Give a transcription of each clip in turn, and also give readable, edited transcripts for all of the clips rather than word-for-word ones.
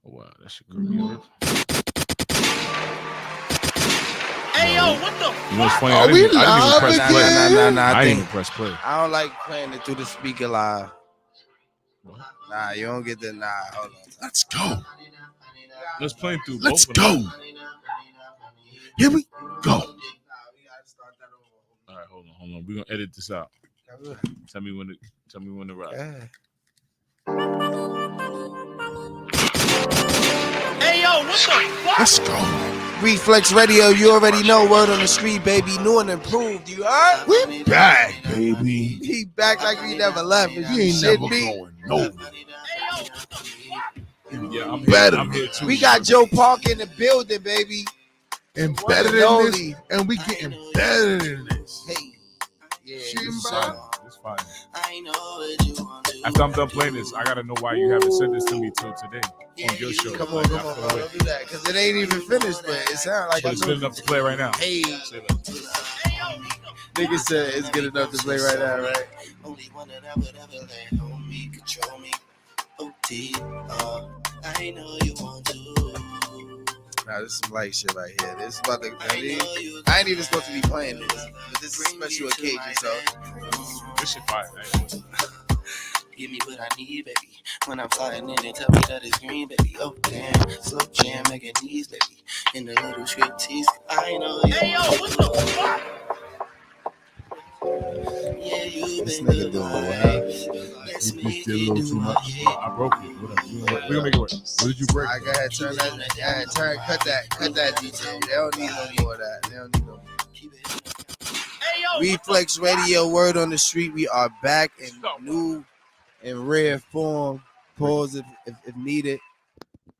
Oh, wow, that shit could be over. Hey, yo, what the fuck? You know what's funny? Are I didn't even press live play. again? I didn't even press play. I don't like playing it through the speaker live. What? Nah, you don't get the Hold on. Let's go. Let's play through. Let's both of them. go. Here we go. All right, hold on. We're gonna edit this out. Tell me when to rock. Hey, yo, what the fuck? Let's go. Reflex Radio, you already know. Word on the street, baby. New and improved. You heard? We back, baby. He back like we never left. You ain't never going nowhere. Yeah, I'm Better. I'm here too. We got Joe Parker in the building, baby. And One better and than only. this. And we getting better than this. Hey. Yeah, Shimba. It's fine. After I'm done playing this, I gotta know why you haven't said this to me till today on your show. Come on, bro. Don't do that. Because it ain't even finished, but it sounds like But it's good enough to play right now. Hey. Say that. Nigga said it's good enough to play right now, right? Only one that I would ever let hold me, control me. OT, I know you want to. Nah, this is some light shit right here. This is about to. I ain't even supposed to be playing this, but this is a special occasion, so. This shit fire. Give me what I need, baby. When I'm flying in, they tell me that it's green, baby. Oh, damn. Slow jam, making these, baby. In the little strip tease, I know you. Hey, yo, what the fuck? Yeah, you This been nigga good, doing right? Let's You make did a it little do too much. I broke it. We're gonna make it work. What did you break? I go ahead, turn that. Cut that detail. They don't need no more of that. They don't need no more. Reflex Radio, word on the street. We are back in new and rare form. Pause if needed.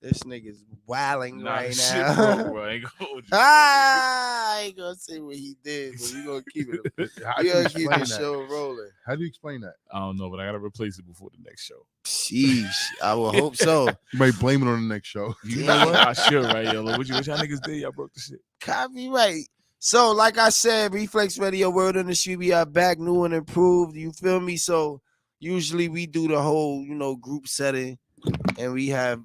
This nigga's wilding right shit, now. bro. I ain't gonna hold you. I ain't gonna say what he did, but we gonna keep it. How We do you gonna keep explain the that? show rolling. How do you explain that? I don't know, but I gotta replace it before the next show. Sheesh, I will hope so. You might blame it on the next show. You know what? I should, right, yo. What y'all niggas did? Y'all broke the shit. Copyright. So, like I said, Reflex Radio, word on the street. We are back, new and improved. You feel me? So, usually we do the whole, group setting, and we have.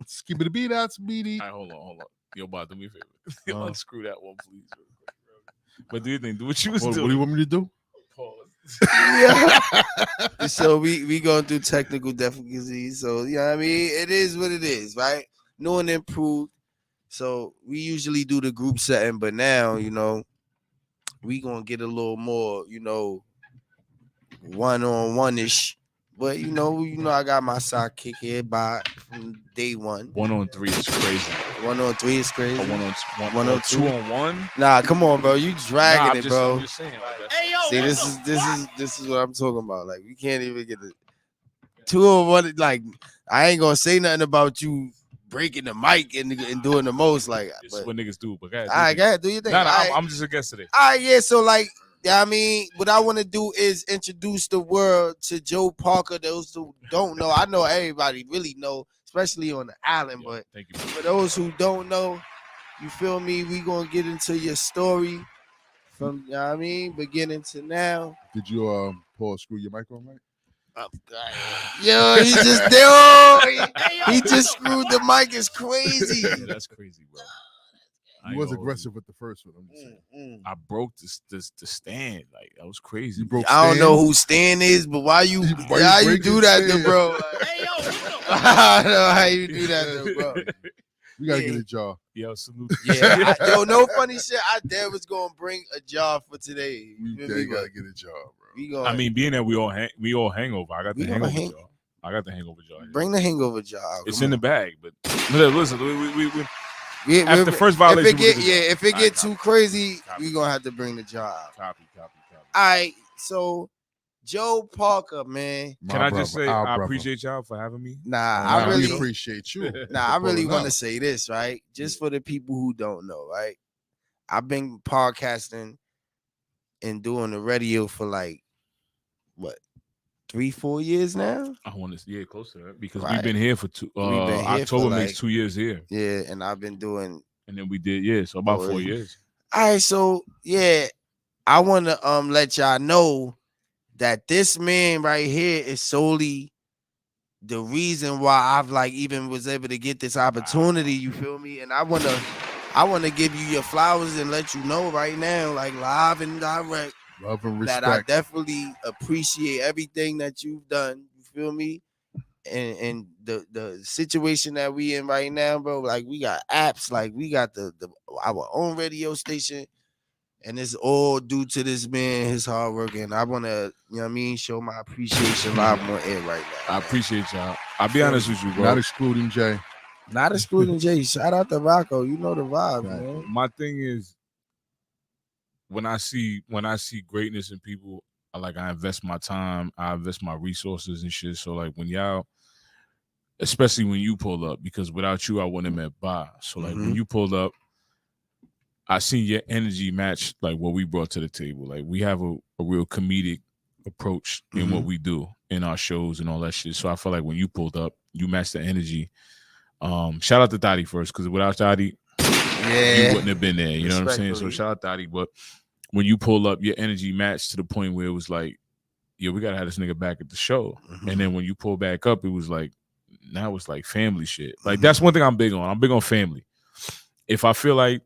Skip it a beat out, speedy. All right, hold on. Yo, Bob, do me a favor. Uh. Unscrew that one, please. Real quick, bro. But do your thing. Do what you was What doing. do you want me to do? Pause. Yeah. So we going through technical difficulties. So you know what I mean? It is what it is, right? New and improved. So we usually do the group setting, but now, we gonna get a little more, one-on-one-ish. But I got my sidekick here from day one. 1-on-3 is crazy. 1-on-3 is crazy. Or 1-on-2. 2-on-1. Nah, come on, bro. You dragging it, bro. I'm just saying. Like, that's, See, this is what I'm talking about. Like, we can't even get the 2-on-1. Like, I ain't gonna say nothing about you breaking the mic and doing the most. Like, this is what niggas do. But go ahead, all right, go ahead, do your thing. No, All right. I'm just a guest today. All right, yeah. So, like, I mean, what I want to do is introduce the world to Joe Parker. Those who don't know, I know everybody really know, especially on the island. Yo, but thank you. for those who don't know, you feel me? We gonna get into your story from, beginning to now. Did you Paul screw your mic on, right? Oh, God. Yo, he just did. He just screwed the mic. It's crazy. Yeah, that's crazy, bro. He was aggressive with the first one. I'm just saying. I broke the stand. Like, that was crazy. You broke I don't know stands? who Stan is, but why you do breaking that to stands? bro? I don't know how you do that to bro. We gotta Yeah. get a jar. Yo, salute. Yeah, no funny shit. I dare was gonna bring a jar for today. We You feel definitely me? gotta get a jar, bro. We gonna, I mean, being that we all hangover. I got the We gonna hangover hang- jar. I got the hangover jar. bring the hangover jar. It's in the bag, but listen, we, after the first violation, if it get All too right, crazy, copy. we gonna have to bring the jar out. Copy. All right, so Joe Parker, man. My Can I brother, just say our I brother. appreciate y'all for having me. Nah, we really appreciate you. I really want to to say this, right? Just for the people who don't know, right? I've been podcasting and doing the radio for like what, 3-4 years now? I want to close to that because Right. we've been here for two. We've been here October for, makes like- 2 years here, Yeah, and I've been doing. and then we did so about Oh, 4 yeah. years. All right, so yeah, I want to let y'all know that this man right here is solely the reason why I've like even was able to get this opportunity, you feel me? And I wanna give you your flowers and let you know right now, like live and direct, love and that I respect. definitely appreciate everything that you've done. You feel me? And the situation that we in right now, bro, like we got apps, like we got our own radio station, and it's all due to this man, his hard work. And I wanna, you know what I mean, show my appreciation live on air right now. I appreciate y'all. I'll be honest with you, bro. Not excluding Jay. Not excluding Jay. Shout out to Rocco. You know the vibe, Right. man. My thing is, when I see greatness in people, I invest my time, I invest my resources and shit. So like when y'all, especially when you pull up, because without you I wouldn't have met Ba. So like when you pulled up, I seen your energy match like what we brought to the table. Like we have a real comedic approach in what we do in our shows and all that shit. So I feel like when you pulled up, you matched the energy. Shout out to Dottie first, because without Dottie, you wouldn't have been there. You know what I'm saying? So shout out to Dottie. But when you pull up, your energy matched to the point where it was like, yeah, we gotta have this nigga back at the show. And then when you pull back up, it was like, now it's like family shit. Like that's one thing I'm big on. I'm big on family. If I feel like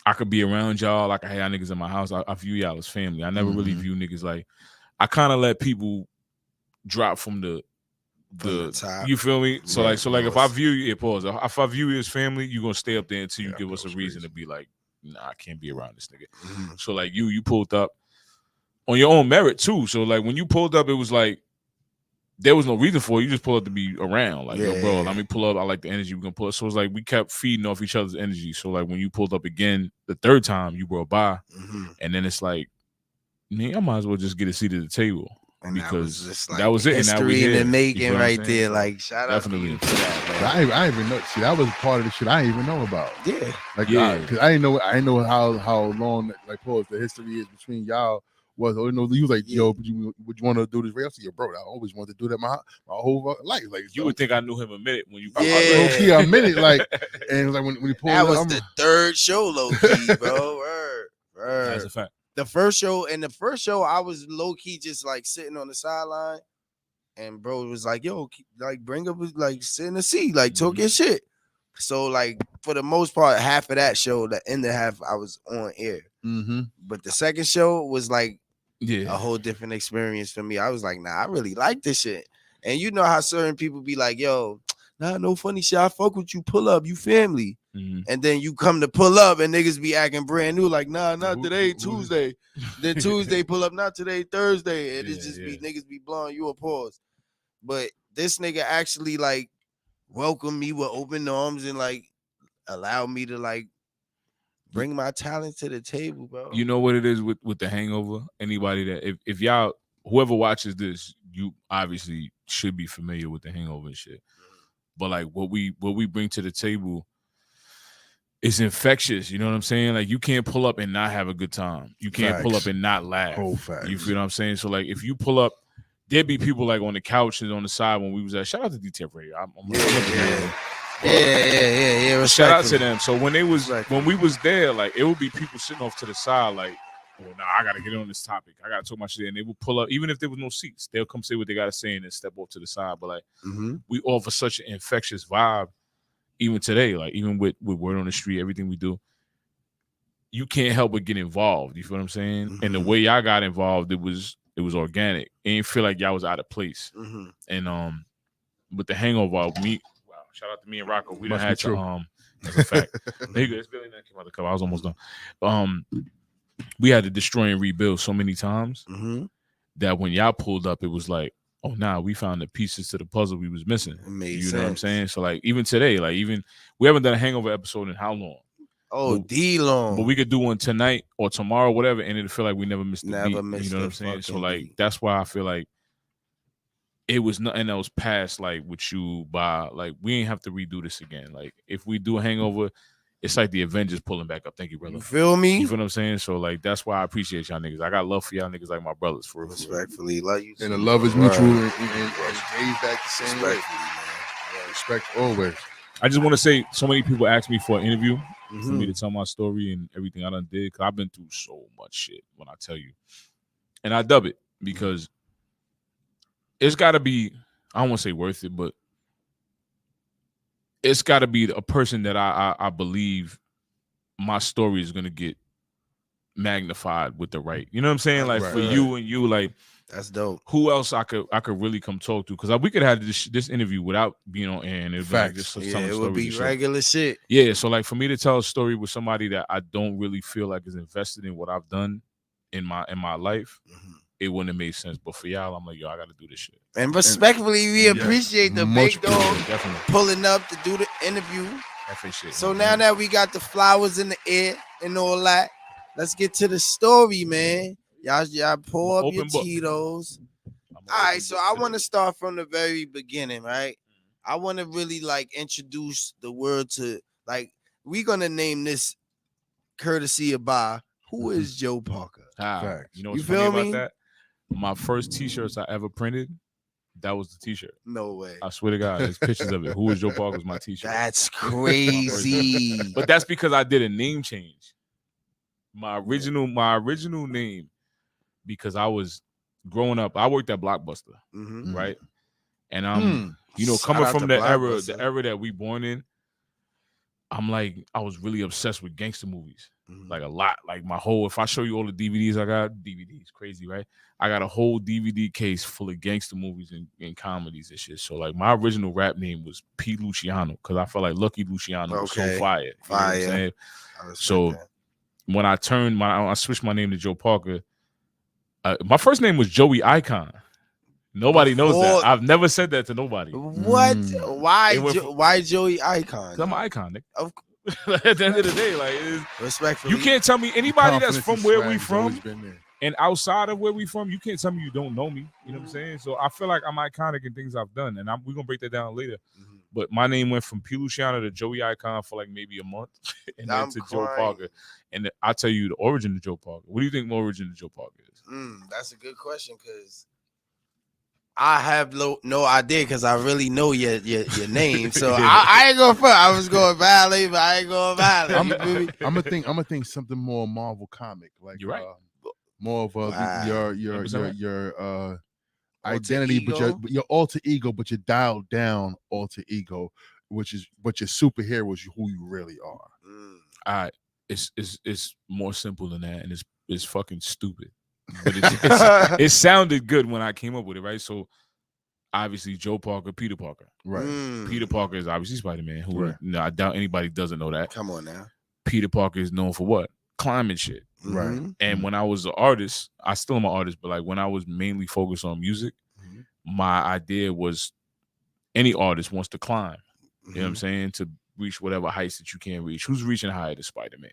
I could be around y'all, like I have y'all niggas in my house, I view y'all as family. I never really view niggas like, I kind of let people drop from the top. You feel me? So like if I view you, if I view you as family, you're gonna stay up there until you give us a reason to be like, nah, I can't be around this nigga. So like you pulled up on your own merit too. So like when you pulled up, it was like there was no reason for it. You just pulled up to be around. Like, yo, bro, let me pull up. I like the energy we're gonna pull up. So it's like we kept feeding off each other's energy. So like when you pulled up again the third time, you brought by, and then it's like, man, I might as well just get a seat at the table. And because that was it. History in the making right there. Like, shout out to you for that, man. I didn't even know. See, that was part of the shit I didn't even know about. Yeah. Like, because I didn't know how long, like, the history is between y'all. Was, you know, he was like, yo, would you want to do this? I said, yo, bro, I always wanted to do that my whole life. Like, you would think I knew him a minute when you a minute, like, and like when he pulled that was the third show, low key, bro. Word. That's a fact. The first show, I was low key just like sitting on the sideline, and bro was like, yo, like bring up, like sit in the seat, like talk your shit. So like for the most part, half of that show, the end of half, I was on air. But the second show was like a whole different experience for me. I was like, nah, I really like this shit. And you know how certain people be like, yo, nah, no funny shit. I fuck with you. Pull up, you family. And then you come to pull up and niggas be acting brand new, like, nah, not today, Tuesday. Then Tuesday pull up, not today, Thursday. And it just be niggas be blowing you a pause. But this nigga actually like welcomed me with open arms and like allowed me to like bring my talent to the table, bro. You know what it is with the Hangover? Anybody that if y'all, whoever watches this, you obviously should be familiar with the Hangover and shit. But like what we bring to the table is infectious. You know what I'm saying? Like you can't pull up and not have a good time. You can't pull up and not laugh. You feel what I'm saying? So like if you pull up, there'd be people like on the couch and on the side when we was at. Shout out to DTF Radio. Yeah. Shout out to them. So when we was there, like it would be people sitting off to the side, like, oh, nah, I gotta get on this topic. I gotta talk my shit. And they would pull up, even if there was no seats, they'll come say what they gotta say and then step off to the side. But like we offer such an infectious vibe, even today, like even with Word on the Street, everything we do, you can't help but get involved. You feel what I'm saying? And the way y'all got involved, it was organic. It didn't feel like y'all was out of place. And with the Hangover, shout out to me and Rocco. We done had to that's a fact. Nigga, it's Billy that came out the cover. I was almost done. We had to destroy and rebuild so many times that when y'all pulled up, it was like, oh nah, we found the pieces to the puzzle we was missing. You know what I'm saying? So like even today, like even we haven't done a Hangover episode in how long? Oh, D-long. But we could do one tonight or tomorrow, whatever, and it'll feel like we never missed the beat. You know what I'm saying? So like that's why I feel like it was nothing else past like with you by like we ain't have to redo this again. Like if we do a Hangover, it's like the Avengers pulling back up. Thank you, brother. You feel me? You feel what I'm saying? So like that's why I appreciate y'all niggas. I got love for y'all niggas like my brothers for real. Respectfully, love you. And the love is mutual and engaged back the same way. Yeah, respect always. I just want to say, so many people ask me for an interview for me to tell my story and everything I done did, because I've been through so much shit when I tell you. And I dub it because it's got to be, I don't want to say worth it, but it's got to be a person that I believe my story is gonna get magnified with the right. You know what I'm saying? Like for you and you, like that's dope. Who else I could really come talk to? Because we could have this interview without being on air, and it'd be like just it would be regular shit. Yeah, so like for me to tell a story with somebody that I don't really feel like is invested in what I've done in my life, it wouldn't have made sense. But for y'all, I'm like, yo, I got to do this shit. And respectfully, we appreciate the big dog pulling up to do the interview. Shit, so now that we got the flowers in the air and all that, let's get to the story, man. Y'all pour up your Tito's. All right, so I want to start from the very beginning, right? I want to really like introduce the word to like we're gonna name this courtesy of Ba. Who is Joe Parker? You know what's funny about that? My first T-shirts I ever printed, that was the T-shirt. No way. I swear to God, there's pictures of it. Who is Joe Parker was my T-shirt. That's crazy. But that's because I did a name change. My original name, because I was growing up, I worked at Blockbuster, right? And you know, coming from the era that we born in, I'm like, I was really obsessed with gangster movies. Like a lot. Like my whole, if I show you all the DVDs I got, DVDs, crazy, right? I got a whole DVD case full of gangster movies and comedies and shit. So like my original rap name was P. Luciano, because I felt like Lucky Luciano was so fire. You know what I'm saying? So when I switched my name to Joe Parker, my first name was Joey Icon. Nobody knows that. I've never said that to nobody. What? Why Joey Icon? Because I'm an icon, nigga. At the end of the day, like, respectfully, you can't tell me anybody that's from where we from and outside of where we from, you can't tell me you don't know me. You know what I'm saying? So I feel like I'm iconic in things I've done, and we're gonna break that down later. But my name went from P. Luciano to Joey Icon for like maybe a month, and then to Joe Parker. And I'll tell you the origin of Joe Parker. What do you think the origin of Joe Parker is? That's a good question, because I have no idea, because I really know your name. So I ain't gonna front. I was going violate, but I ain't going violate. I'm gonna think something more Marvel comic, like you're right. More of your identity, but your alter ego, but your dialed down alter ego, but your superhero is who you really are. All right, it's more simple than that, and it's fucking stupid. But it sounded good when I came up with it, right? So obviously Joe Parker, Peter Parker, right? Peter Parker is obviously Spider-Man. Who I doubt anybody doesn't know that. Come on now. Peter Parker is known for what? Climbing shit, right? And when I was an artist, I still am an artist, but like when I was mainly focused on music, my idea was any artist wants to climb. You know what I'm saying? To reach whatever heights that you can't reach. Who's reaching higher than Spider-Man?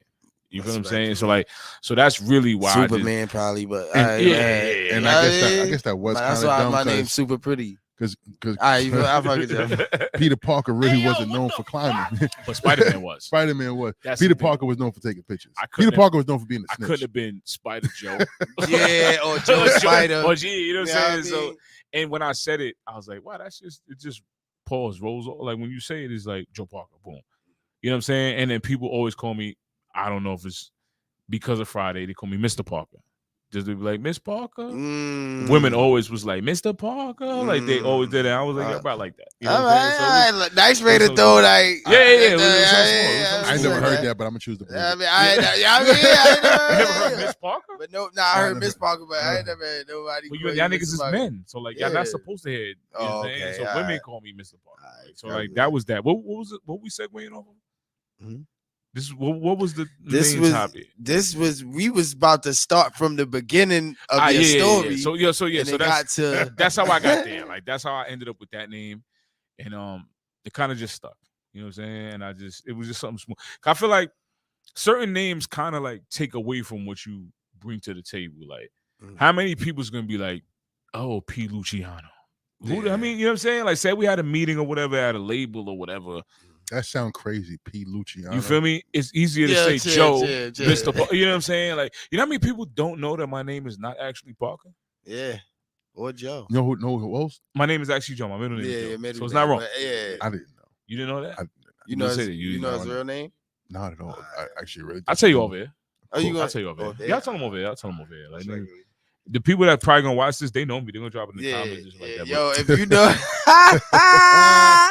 You feel what I'm saying? So that's really why Superman probably, but and I guess that was that's why my name's super pretty. Because I Peter Parker really wasn't known for climbing, but Spider-Man was. Spider-Man was. Peter Parker was known for taking pictures. Peter Parker was known for being a snitch. I couldn't have been Spider Joe. Or Joe Spider. Or G, you know what I'm saying? So, and when I said it, I was like, wow, it just pause, rolls off. Like when you say it, it's like Joe Parker, boom. You know what I'm saying? And then people always call me, I don't know if it's because of Friday, they call me Mr. Parker. Just to be like, Miss Parker. Women always was like, Mr. Parker. Like they always did it. I was like, yeah, about like that. You know all right. Nice way to throw like. Yeah. I never heard that, but I'm gonna choose the. I never heard Miss Parker. But I heard Miss Parker, but I ain't never had nobody. But y'all niggas is men, so like y'all not supposed to hear. Okay. So women call me Mr. Parker. So like that was that. What was it? What we segueing off of? This is what was the main topic? We was about to start from the beginning of your story. Yeah. So that's how I got there. Like that's how I ended up with that name, and it kind of just stuck. You know what I'm saying? And it was just something small. I feel like certain names kind of like take away from what you bring to the table. Like how many people's gonna be like, oh, P. Luciano? I mean, you know what I'm saying? Like say we had a meeting or whatever at a label or whatever. That sound crazy, P. Luciano. You feel me? It's easier to say Joe, Mr. Parker. You know what I'm saying? Like, you know how many people don't know that my name is not actually Parker? Yeah. Or Joe. You know who else? My name is actually Joe. My middle name is Joe. So it's not wrong. Yeah. I didn't know. You didn't know that? You know his real name? Not at all. I actually really I'll tell you over here. I'll tell you over here. Yeah, I'll tell him over here. Like, the people that probably gonna watch this, they know me. They're gonna drop it in the comments just like that. Yo, if you know,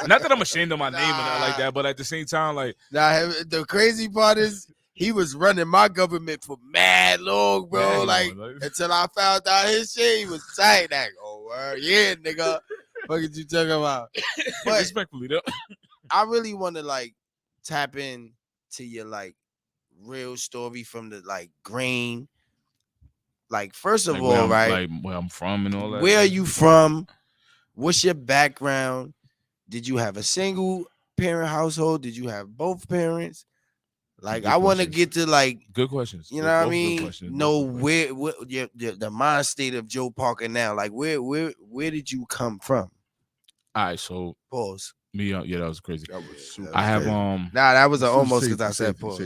Not that I'm ashamed of my name or nothing like that, but at the same time, like, the crazy part is he was running my government for mad long, bro. Yeah, like until I found out his shit, he was tight. Like, oh, word, yeah, nigga. What did you talking about? But respectfully, though. I really want to like tap in to your like real story from the like grain. Like, first of all, right? Like where I'm from and all that. Where are you from? What's your background? Did you have a single parent household? Did you have both parents? Like, I want to get to like good questions. You know what I mean? Know where the mind state of Joe Parker now. Like, where did you come from? All right, so pause. Me, yeah, that was crazy. That was super. I have Nah, that was almost because I said pause.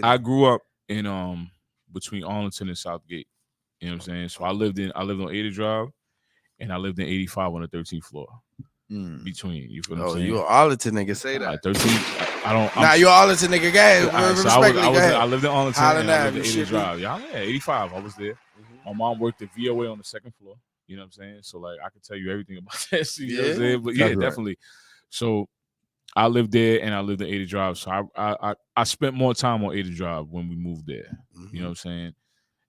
I grew up in between Arlington and Southgate. You know what I'm saying? So I lived on 80 Drive, and I lived in 85 on the 13th floor. Between, you feel what I'm saying? You an Arlington nigga, say that. 13. You an Arlington nigga, go ahead. So I lived in Arlington and I lived in 80 Drive. Yeah, 85. I was there. My mom worked at VOA on the second floor. You know what I'm saying? So like I could tell you everything about that. You know what I'm saying? But yeah, definitely. So I lived there and I lived in 80 Drive. So I spent more time on 80 Drive when we moved there. You know what I'm saying?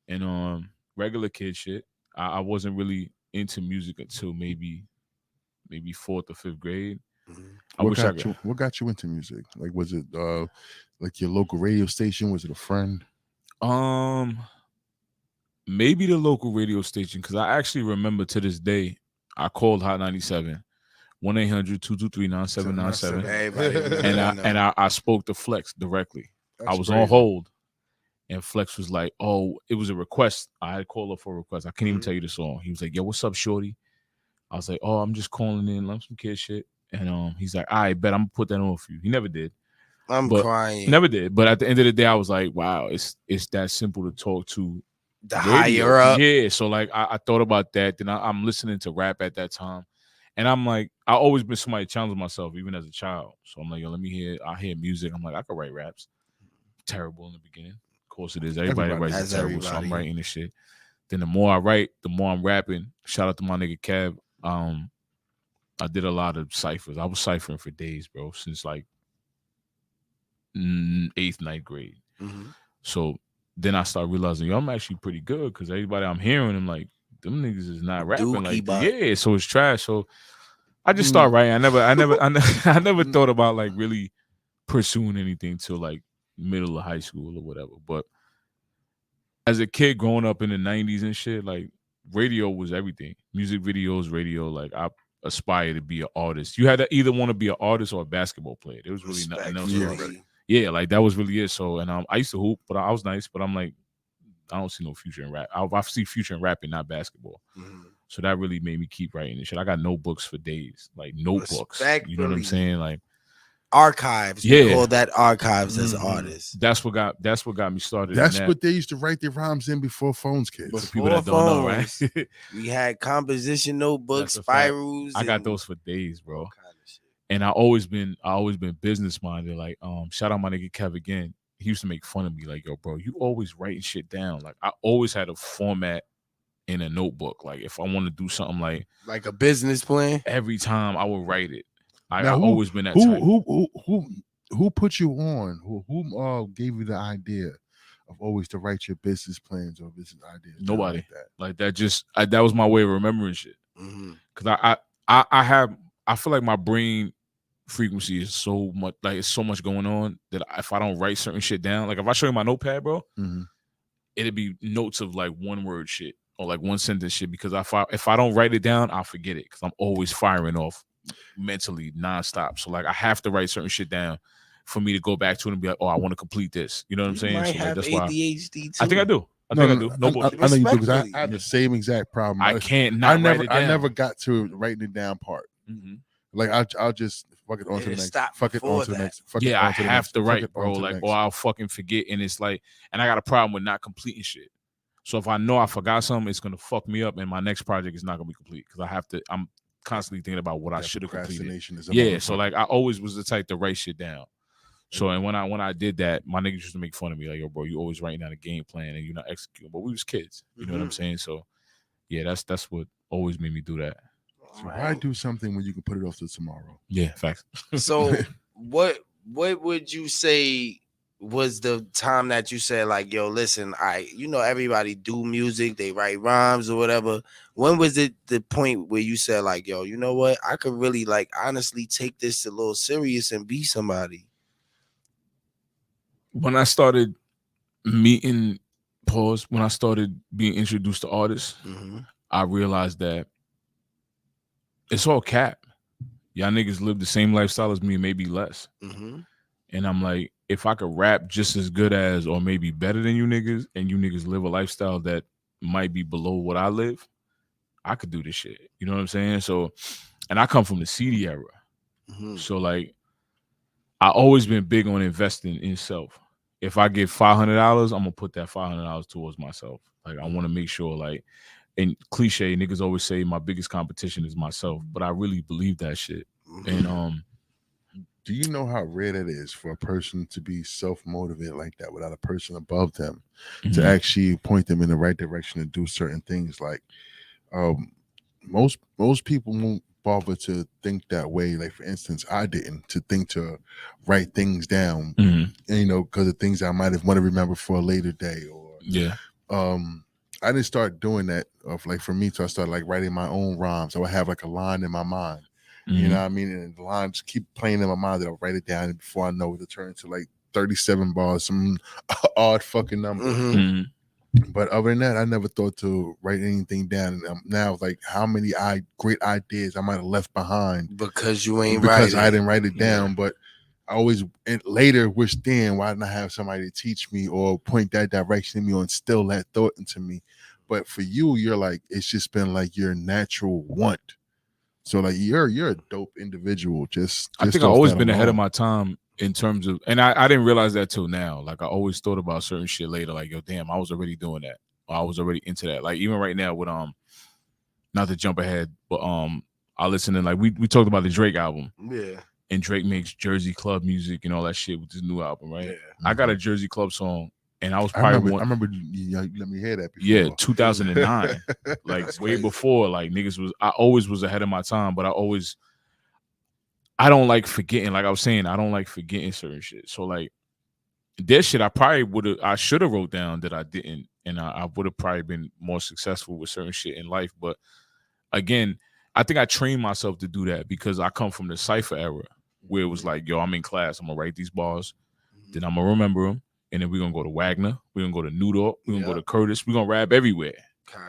And regular kid shit. I wasn't really into music until maybe 4th or 5th grade. What got you into music? Like, was it like your local radio station? Was it a friend? Maybe the local radio station, because I actually remember to this day I called Hot 97, 1-800-223-9797, and I spoke to Flex directly. I was on hold, and Flex was like, "Oh, it was a request. I had called up for a request. I can't even tell you the song." He was like, "Yo, what's up, shorty?" I was like, "Oh, I'm just calling in, lump some kid shit." And he's like, "I bet I'm gonna put that on for you." He never did. I'm crying. Never did. But at the end of the day, I was like, "Wow, it's that simple to talk to the higher up." Yeah. So like, I thought about that. Then I'm listening to rap at that time, and I'm like, I always been somebody challenging myself, even as a child. So I'm like, yo, let me hear. I hear music. I'm like, I could write raps. Terrible in the beginning. Of course it is. Everybody writes it terrible. So I'm writing this shit. Then the more I write, the more I'm rapping. Shout out to my nigga Kev. I did a lot of ciphers. I was ciphering for days, bro, since like 8th, 9th grade. So then I started realizing, yo, I'm actually pretty good, because everybody I'm hearing, I'm like, them niggas is not rapping like that. Yeah, so it's trash. So I just started writing. I never thought about like really pursuing anything till like middle of high school or whatever. But as a kid growing up in the 90s and shit, like radio was everything. Music videos, radio. Like I aspired to be an artist. You had to either want to be an artist or a basketball player. There was really nothing else. Yeah, like that was really it. So, and I used to hoop, but I was nice. But I'm like, I don't see no future in rap. I see future in rapping, not basketball. So that really made me keep writing and shit. I got notebooks for days, like notebooks. You know what I'm saying? Like archives. Yeah, we call that archives as artists. That's what got me started. That's what they used to write their rhymes in before phones, kids. For people that don't know, right? We had composition notebooks, spirals. I got those for days, bro. And I always been business minded. Like, shout out my nigga Kev again. He used to make fun of me, like, yo, bro, you always writing shit down. Like, I always had a format in a notebook. Like, if I want to do something like a business plan, every time I would write it. I've always been that type. Who put you on? Who gave you the idea of always to write your business plans or business ideas? Nobody. Like that. That was my way of remembering shit. Because I feel like my brain frequency is so much, like it's so much going on that if I don't write certain shit down, like if I show you my notepad, bro, it'd be notes of like one word shit or like one sentence shit, because if I don't write it down, I'll forget it, because I'm always firing off mentally nonstop. So like I have to write certain shit down for me to go back to it and be like, oh, I want to complete this. You know what I'm saying? So like, that's why ADHD too. I think I do. I think I do. No bullshit. I know you do, because I have the same exact problem. I can't not write it down. I never got to writing it down part. Like I'll just fuck it on to the next. Fuck it on to the next. Yeah, I have to write, bro. Like, or I'll fucking forget, and it's like, and I got a problem with not completing shit. So if I know I forgot something, it's gonna fuck me up, and my next project is not gonna be complete, because I'm constantly thinking about what I should have completed. Yeah, so like I always was the type to write shit down. So and when I did that, my niggas used to make fun of me like, yo, bro, you always writing down a game plan and you're not executing. But we was kids, you know what I'm saying? So yeah, that's what always made me do that. So why do something when you can put it off to tomorrow? Yeah, facts. So what would you say was the time that you said like, yo, listen, everybody do music, they write rhymes or whatever. When was it the point where you said like, yo, you know what, I could really like honestly take this a little serious and be somebody? When I started meeting when I started being introduced to artists, I realized that it's all cap. Y'all niggas live the same lifestyle as me, maybe less. And I'm like, if I could rap just as good as or maybe better than you niggas, and you niggas live a lifestyle that might be below what I live, I could do this shit. You know what I'm saying? So, and I come from the CD era. So like, I always been big on investing in self. If I get $500, I'm gonna put that $500 towards myself. Like I want to make sure, like, and cliche, niggas always say my biggest competition is myself, but I really believe that shit. And do you know how rare that is for a person to be self-motivated like that without a person above them to actually point them in the right direction and do certain things? Like most people won't bother to think that way. Like for instance, I didn't to think to write things down, and, you know, because of things I might have want to remember for a later day. Or I didn't start doing that. Of like for me, so I started like writing my own rhymes. I would have like a line in my mind. You know what I mean? And the lines keep playing in my mind that I'll write it down, and before I know it, it'll turn into like 37 bars, some odd fucking number. But other than that, I never thought to write anything down. And now, like, how many great ideas I might have left behind because you ain't because I didn't write it down. But I always later wish then why didn't I have somebody to teach me or point that direction in me or instill that thought into me? But for you, you're like, it's just been like your natural want. So like you're a dope individual. I think I've always been ahead of my time in terms of, and I didn't realize that till now. Like I always thought about certain shit later. Like, yo, damn, I was already doing that. Or I was already into that. Like even right now with not to jump ahead, but I listen to like we talked about the Drake album. Yeah. And Drake makes Jersey club music and all that shit with his new album, right? Yeah. I got a Jersey club song. And I was probably I remember you let me hear that before. Yeah, 2009. Like way before, like niggas I always was ahead of my time, but I don't like forgetting. Like I was saying, I don't like forgetting certain shit. So like that shit I should have wrote down that I didn't, and I would have probably been more successful with certain shit in life. But again, I think I trained myself to do that because I come from the cypher era where it was like, yo, I'm in class, I'm gonna write these bars, then I'm gonna remember them. And then we're going to go to Wagner. We're going to go to New York. We're going to go to Curtis. We're going to rap everywhere.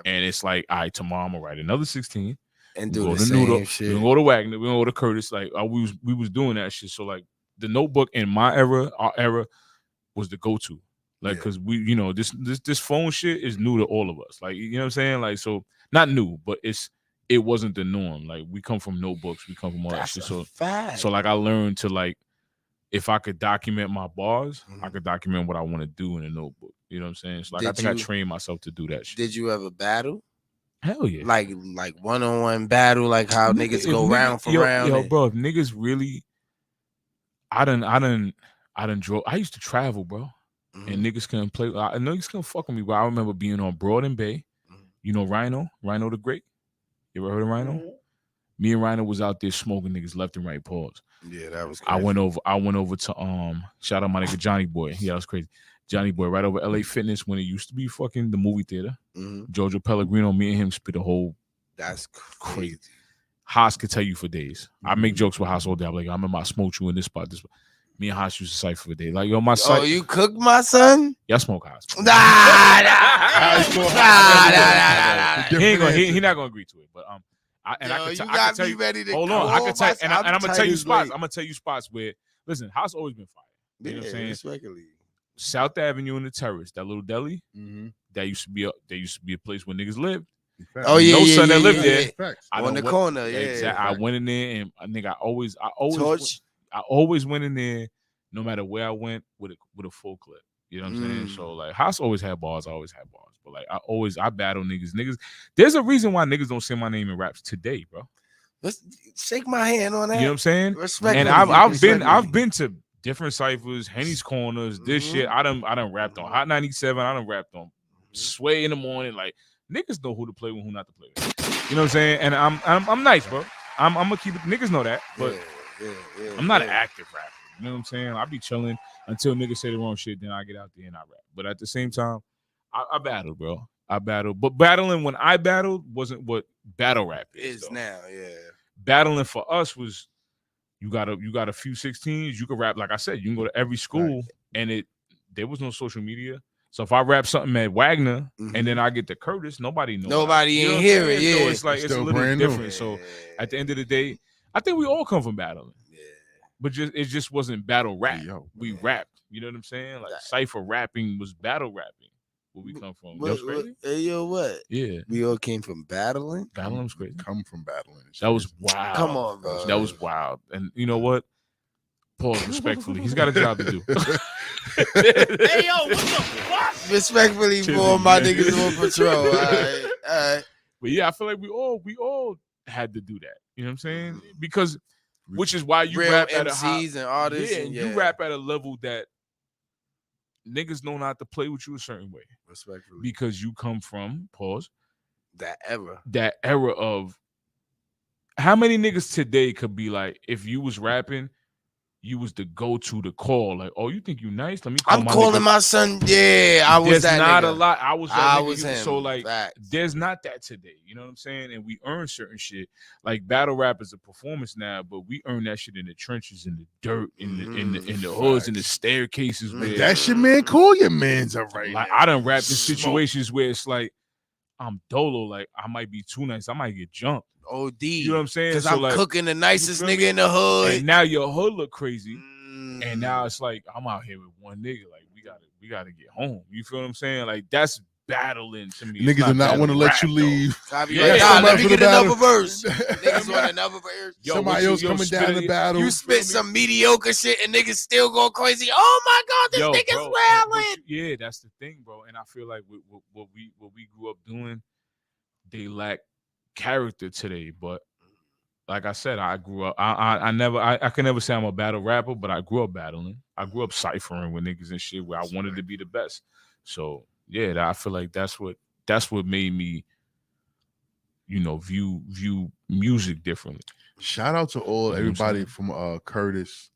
And it's like, all right, tomorrow I'm going to write another 16. And do the same shit. We're going to go to Wagner. We're going to go to Curtis. Like, we was doing that shit. So, like, the Notebook in my era, our era, was the go-to. Like, because we, you know, this phone shit is new to all of us. Like, you know what I'm saying? Like, so, not new, but it wasn't the norm. Like, we come from notebooks. We come from all that shit. So, like, I learned to, like, if I could document my bars, I could document what I want to do in a notebook. You know what I'm saying? So like I think I trained myself to do that shit. Did you ever battle? Hell yeah. Like one-on-one battle, like how niggas go round for round. Yo, bro, if niggas really I done drove. I used to travel, bro. And niggas couldn't play. Niggas couldn't fuck with me, but I remember being on Broad and Bay. You know Rhino the Great? You ever heard of Rhino? Me and Rhino was out there smoking niggas left and right. Pause. Yeah, that was crazy. I went over to shout out my nigga Johnny Boy. Yeah, that was crazy. Johnny Boy right over LA Fitness when it used to be fucking the movie theater. Jojo Pellegrino, me and him spit a whole. That's crazy. Haas could tell you for days. I make jokes with Haas all day. I'm like, I remember I smoked you in this spot. Me and Haas used to cipher for days. Like, yo, my son. Oh, you cook my son? Yeah, I smoke Haas. Nah. He not gonna agree to it, but I can tell you. Ready to hold on, I can tell, and I'm gonna tell you spots. I'm gonna tell you spots where, listen, house always been fire. You know what I'm saying? South Avenue and the Terrace, that little deli, that used to be a place where niggas lived. Oh yeah, no son that lived there. On the corner, yeah. Exactly. I went in there and I think I always went in there, no matter where I went with a full clip. You know what I'm saying? So like, house always had bars. I always had bars. But like, I battle niggas. There's a reason why niggas don't say my name in raps today, bro. Let's shake my hand on that. You know what I'm saying? Respect. And I've been to different ciphers, Henny's Corners, this shit. I done rapped on Hot 97. I done rapped on Sway in the morning. Like niggas know who to play with, who not to play with. You know what I'm saying? And I'm nice, bro. I'm gonna keep it. Niggas know that, but I'm not an active rapper. You know what I'm saying? I be chilling until niggas say the wrong shit. Then I get out there and I rap. But at the same time, I battle, bro. I battled, but battling when I battled wasn't what battle rap is now. Yeah, battling for us was you got a few 16s. You could rap, like I said. You can go to every school, and there was no social media. So if I rap something at Wagner and then I get to Curtis, nobody knows. Nobody ain't hear it. Yeah, so it's like it's a little different. So at the end of the day, I think we all come from battling. Yeah, but it just wasn't battle rap. We rapped. You know what I'm saying? Like cypher rapping was battle rapping. Where we come from. Hey, yo, what? Yeah. We all came from battling? Battling's crazy. Come from battling. That was wild. Come on, bro. That was wild. And you know what? Pause respectfully. He's got a job to do. Hey, yo, what the fuck? Respectfully for all my niggas on patrol. All right. But yeah, I feel like we all had to do that. You know what I'm saying? Because, which is why you rap at a high... and artists. Yeah, you rap at a level that niggas know not to play with you a certain way. Respectfully. Because you come from, pause, that era of how many niggas today could be like, if you was rapping, you was the go-to to call. Like, oh, you think you nice? Let me call I'm calling my son. Yeah, I was that nigga. There's not a lot. I was him. So, like, there's not that today. You know what I'm saying? And we earn certain shit. Like, battle rap is a performance now, but we earn that shit in the trenches, in the dirt, in the hoods, in the staircases. Where, that's your man. Call your man's all right. Like, I done rapped in situations where it's like, I'm dolo. Like, I might be too nice. I might get jumped. OD. You know what I'm saying? Because I'm cooking the nicest nigga in the hood. And now your hood look crazy. And now it's like, I'm out here with one nigga. Like, we gotta get home. You feel what I'm saying? Like, that's battling to me. Niggas do not want to let you leave. Let me get another verse. Niggas want another verse. Somebody else coming down the battle. You spit some mediocre shit and niggas still go crazy. Oh my God, this nigga's rallying. Yeah, that's the thing, bro. And I feel like what we grew up doing, they lack character today. But like I said, I grew up. I can never say I'm a battle rapper, but I grew up battling. I grew up ciphering with niggas and shit where I wanted to be the best. So yeah, I feel like that's what made me, you know, view music differently. Shout out to everybody from Curtis.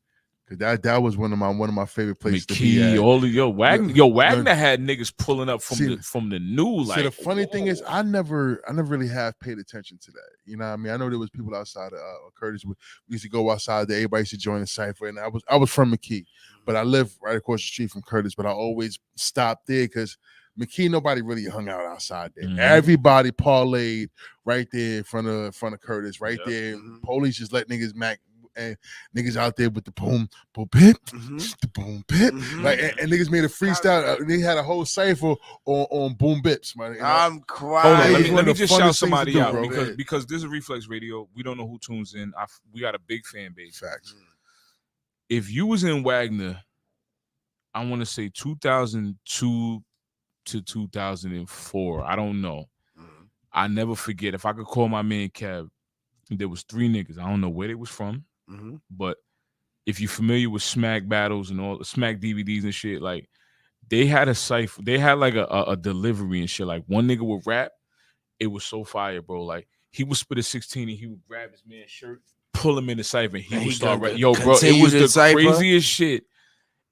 That was one of my favorite places to be at. Wagner had niggas pulling up from the new. Like, the funny thing is, I never really have paid attention to that. You know what I mean? I know there was people outside of Curtis. We used to go outside there. Everybody used to join the cipher, and I was from McKee, but I live right across the street from Curtis. But I always stopped there because McKee, nobody really hung out outside there. Mm-hmm. Everybody parlayed right there in front of Curtis, right there. Mm-hmm. Police just let niggas mac. And niggas out there with the boom bip, the boom bip, like and niggas made a freestyle. They had a whole cipher on boom bips, man. You know? I'm crying. Hold on, let me just shout somebody out because this is Reflex Radio. We don't know who tunes in. We got a big fan base. Facts. If you was in Wagner, I want to say 2002 to 2004. I don't know. I never forget. If I could call my man Kev, there was 3 niggas. I don't know where they was from. But if you're familiar with Smack battles and all the Smack DVDs and shit, like they had a cipher, they had like a delivery and shit. Like one nigga would rap, it was so fire, bro. Like he would spit a 16 and he would grab his man's shirt, pull him in the cipher, and he would start rapping. Yo, bro, it was the craziest shit.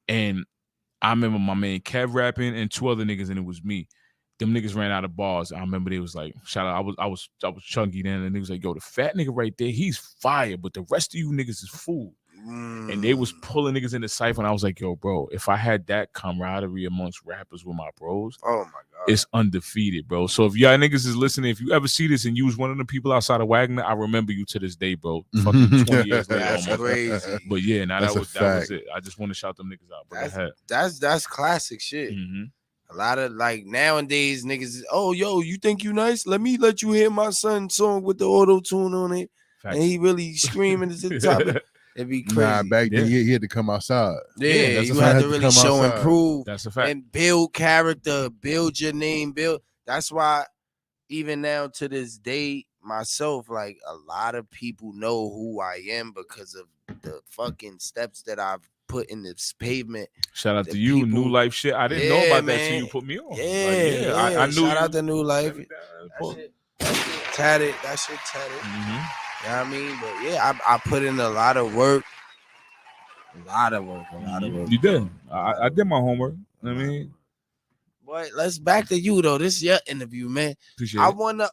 And I remember my man Kev rapping and 2 other niggas, and it was me. Them niggas ran out of bars. I remember they was like, shout out, I was chunky then, and they was like, yo, the fat nigga right there, he's fire, but the rest of you niggas is fool. And they was pulling niggas in the cipher, and I was like, yo, bro, if I had that camaraderie amongst rappers with my bros, oh my God, it's undefeated, bro. So if y'all niggas is listening, if you ever see this and you was one of the people outside of Wagner, I remember you to this day, bro. Fucking 20 years later. That's crazy. But yeah, that was it. I just want to shout them niggas out. But that's classic shit. A lot of like nowadays niggas, oh yo, you think you nice? Let me let you hear my son's song with the auto tune on it, and he really screaming to the top. It'd be crazy. Nah, back then he had to come outside. Yeah, you had to really show and prove. That's a fact. And build character, build your name, build. That's why even now to this day, myself, like a lot of people know who I am because of the fucking steps that I've put in this pavement. Shout out to you, New Life shit. I didn't know about that till you put me on. Yeah, I knew. Shout out to New Life. That shit tatted. That shit tatted. Mm-hmm. You know what I mean? But yeah, I put in a lot of work. A lot of work. You did. I did my homework. You know what I mean? But let's back to you though. This is your interview, man. Appreciate I it. wanna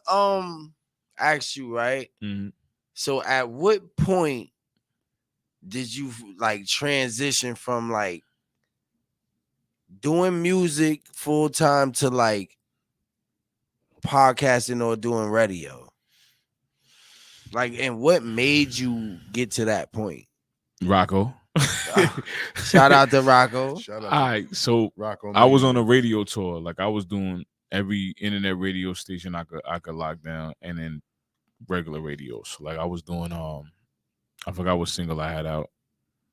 ask you, right? Mm-hmm. So at what point did you like transition from like doing music full time to like podcasting or doing radio? Like, and what made you get to that point? Rocco. Shout out to Rocco. Shout out. All right, so Rocco. I was on a radio tour. Like I was doing every internet radio station I could lock down, and then regular radio. So like I was doing I forgot what single I had out,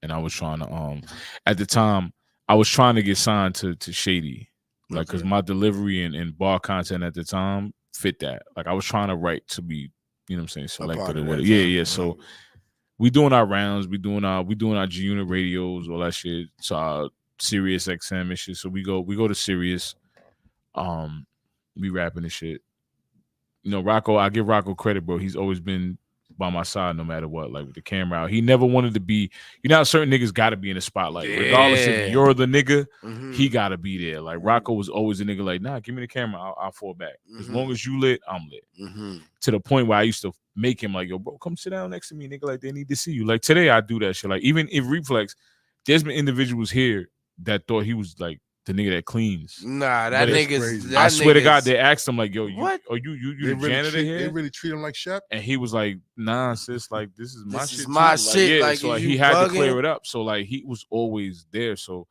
and I was trying to at the time I was trying to get signed to Shady, like because my delivery and bar content at the time fit that. Like I was trying to write to be, you know what I'm saying, selected or whatever. Yeah. So we doing our rounds, we doing our G Unit radios, all that shit. So Sirius XM and shit. So we go to Sirius, we rapping and shit. You know, Rocco, I give Rocco credit, bro. He's always been by my side no matter what. Like with the camera out, he never wanted to be. You know, how certain niggas got to be in the spotlight, regardless if you're the nigga. He got to be there. Like Rocco was always a nigga. Like, nah, give me the camera, I'll fall back. As long as you lit, I'm lit. To the point where I used to make him like, yo, bro, come sit down next to me, nigga. Like they need to see you. Like today, I do that shit. Like even if Reflex, there's been individuals here that thought he was like the nigga that cleans. Nah, that nigga's. I swear to God, they asked him like, "Yo, you the janitor here?" They really treat him like Shep, and he was like, "Nah, sis, like this is my shit. Is my shit. Like, so like, he had to clear it up. So like he was always there. So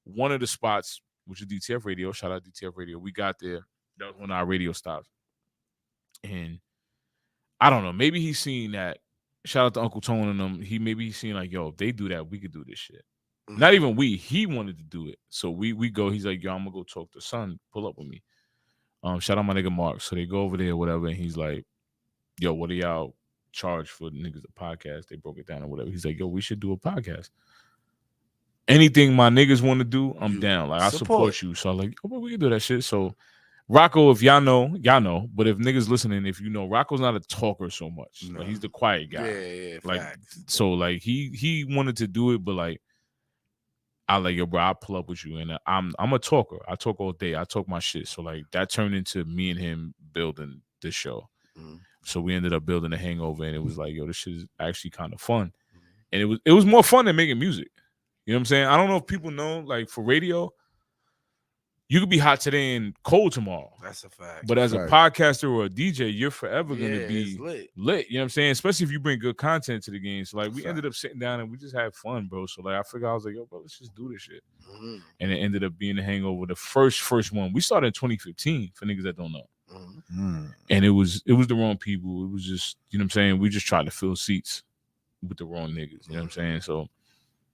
one of the spots, which is DTF Radio, shout out DTF Radio, we got there. That was when our radio stopped, and I don't know, maybe he's seen that. Shout out to Uncle Tone and them. He's seen like, yo, if they do that, we could do this shit. Not even he wanted to do it. So we go, he's like, yo, I'm gonna go talk to Son, pull up with me. Shout out my nigga Mark. So they go over there, whatever, and he's like, yo, what do y'all charge for the niggas a podcast? They broke it down or whatever. He's like, yo, we should do a podcast. Anything my niggas want to do, I'm down. Like I support you. So I'm like, oh, we can do that shit. So Rocco, if y'all know. But if niggas listening, if you know, Rocco's not a talker so much. No. Like he's the quiet guy. Yeah, like facts. So like he wanted to do it, but like I like, yo, bro, I'll pull up with you. And I'm a talker. I talk all day. I talk my shit. So like that turned into me and him building this show. So we ended up building a Hangover, and it was like, yo, this shit is actually kind of fun. And it was more fun than making music. You know what I'm saying? I don't know if people know, like for radio, you could be hot today and cold tomorrow. That's a fact. But as a podcaster or a DJ, you're forever gonna be lit. You know what I'm saying? Especially if you bring good content to the game. So like we ended up sitting down and we just had fun, bro. So like I figured, I was like, yo, bro, let's just do this shit. And it ended up being the Hangover, the first one. We started in 2015 for niggas that don't know. And it was the wrong people. It was just, you know what I'm saying? We just tried to fill seats with the wrong niggas. You know what I'm saying? So,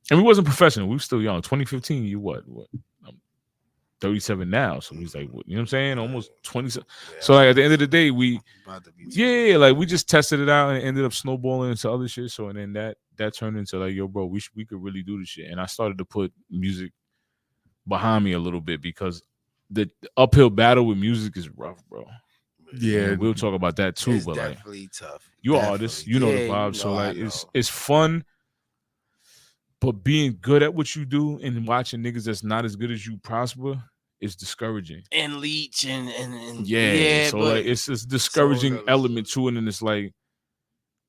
and we wasn't professional. We were still young. 2015, you what? I'm 37 now. So he's like, what, you know what I'm saying? Almost 20. So like at the end of the day, we just tested it out and it ended up snowballing into other shit. So and then that turned into like, yo, bro, we could really do this shit. And I started to put music behind me a little bit because the uphill battle with music is rough, bro. Yeah, and we'll talk about that too. It's but definitely like, tough. You're an artist, you know the vibe. So like, it's fun, but being good at what you do and watching niggas that's not as good as you prosper is discouraging. And leech and so like it's this discouraging element to it, and it's like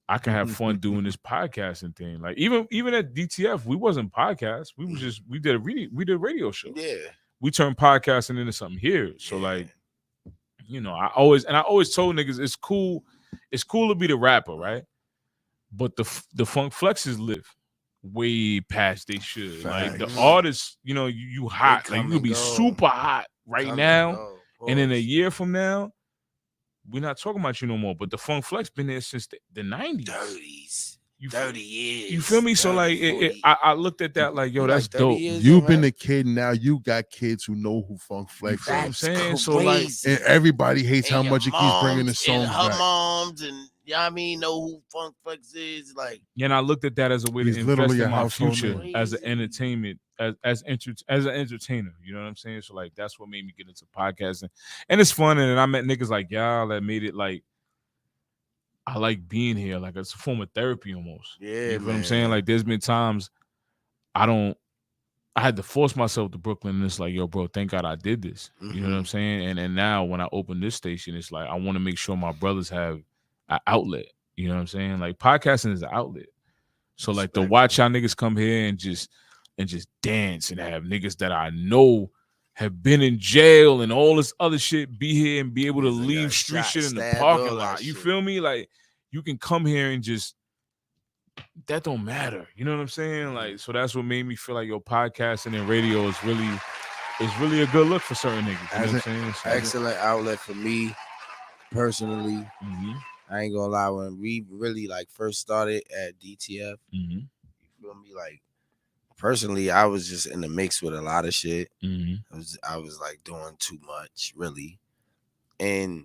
I can have fun doing this podcasting thing. Like even at DTF, we wasn't podcasts. We did a radio show. Yeah. We turned podcasting into something here. So like, you know, I always told niggas it's cool to be the rapper, right? But the funk flexes live way past they should. Like the artists, you know, you hot. Like you could be super hot right now. And in a year from now, we're not talking about you no more. But the funk flex been there since the 90s. 30 years. You feel me? So like I looked at that like, yo, that's dope. You've been a kid, now you got kids who know who Funk Flex is. I'm saying? So like, and everybody hates how much it keeps bringing the song and her back. moms and you know what I mean, know who Funk Flex is. Like, and I looked at that as a way He's to invest literally in a my household future name. as an entertainment, as an entertainer. You know what I'm saying? So like that's what made me get into podcasting, and it's fun. And I met niggas like y'all that made it like I like being here, like it's a form of therapy almost. yeah, You know what I'm saying? Like there's been times I had to force myself to Brooklyn, and it's like, yo, bro, thank God I did this. You know what I'm saying? And now when I open this station, it's like I want to make sure my brothers have an outlet. You know what I'm saying? Like podcasting is an outlet. So like to watch y'all niggas come here and just dance and have niggas that I know have been in jail and all this other shit be here and be able to leave street shit in the parking lot. You feel me? Like you can come here and just that don't matter. You know what I'm saying? Like, so that's what made me feel like your podcasting and radio is really a good look for certain niggas. You know what I'm saying? So, excellent outlet for me personally. I ain't gonna lie, when we really like first started at DTF, you feel me? Like personally, I was just in the mix with a lot of shit. I was like doing too much, really. And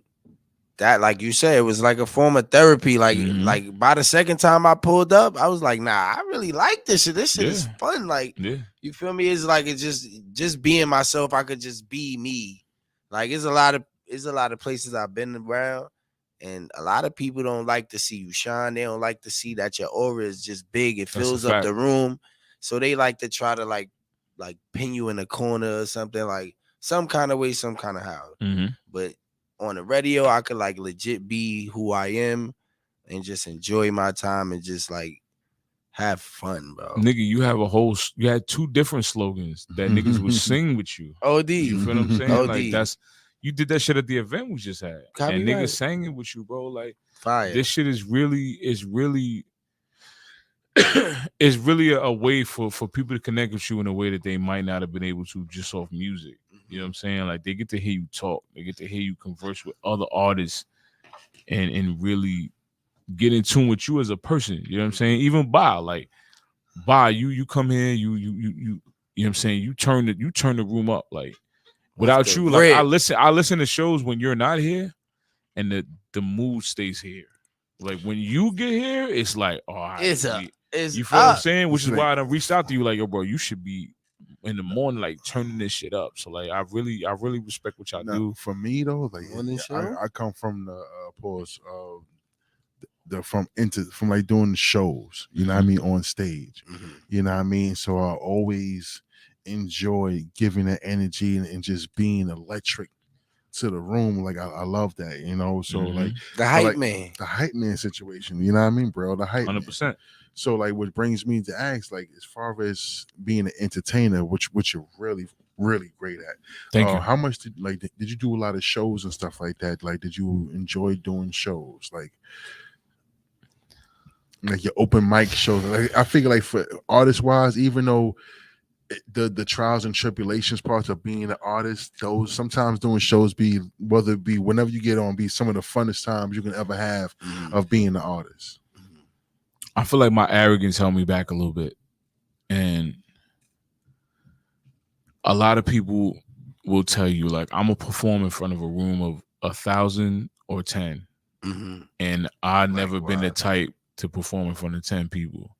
that, like you said, it was like a form of therapy. Like by the second time I pulled up, I was like, nah, I really like this shit. This shit is fun. Like, you feel me? It's like it's just being myself. I could just be me. Like, it's a lot of places I've been around, and a lot of people don't like to see you shine. They don't like to see that your aura is just big. It fills up the room. So they like to try to like pin you in a corner or something, like some kind of way, some kind of how. But on the radio, I could like legit be who I am and just enjoy my time and just like have fun, bro. Nigga, you had two different slogans that niggas would sing with you. OD. You feel what I'm saying? OD. Like you did that shit at the event we just had. And niggas sang it with you, bro. Like fire. This shit is really it's really a way for people to connect with you in a way that they might not have been able to just off music. You know what I'm saying? Like they get to hear you talk. They get to hear you converse with other artists and really get in tune with you as a person. You know what I'm saying? Even you come here, you know what I'm saying? You turn the room up. Like without you, like I listen to shows when you're not here and the mood stays here. Like when you get here, it's like, oh, you feel what I'm saying? Which is why I reached out to you, like, yo, bro, you should be in the morning, like turning this shit up. So like, I really respect what y'all do. For me though, like I come from the from like doing the shows, you know what I mean, on stage, you know what I mean. So I always enjoy giving that energy and just being electric to the room. Like I love that, you know. So like the hype man situation, you know what I mean, bro. The hype 100%. Man. So like, what brings me to ask, like, as far as being an entertainer, which you're really, really great at. Thank you. How much did you do a lot of shows and stuff like that? Like, did you enjoy doing shows? Like your open mic shows? Like, I figure like for artist wise, even though the trials and tribulations parts of being an artist, those sometimes doing shows whether it be whenever you get on, be some of the funnest times you can ever have of being an artist. I feel like my arrogance held me back a little bit. And a lot of people will tell you, like, I'm going to perform in front of a room of 1,000 or 10. And I've never been the type to perform in front of 10 people.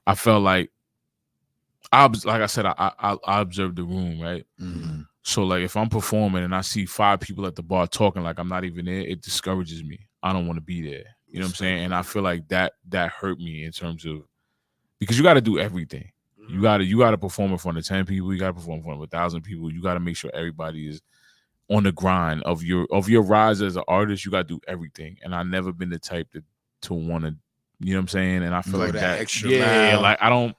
I felt like, like I said, I observed the room, right? So, like, if I'm performing and I see 5 people at the bar talking like I'm not even there, it discourages me. I don't want to be there. You know what I'm saying? And I feel like that hurt me in terms of, because you got to do everything. You got to perform in front of 10 people. You got to perform in front of 1,000 people. You got to make sure everybody is on the grind of your rise as an artist. You got to do everything. And I've never been the type to want to, you know what I'm saying? And I feel like that extra mile. Like I don't,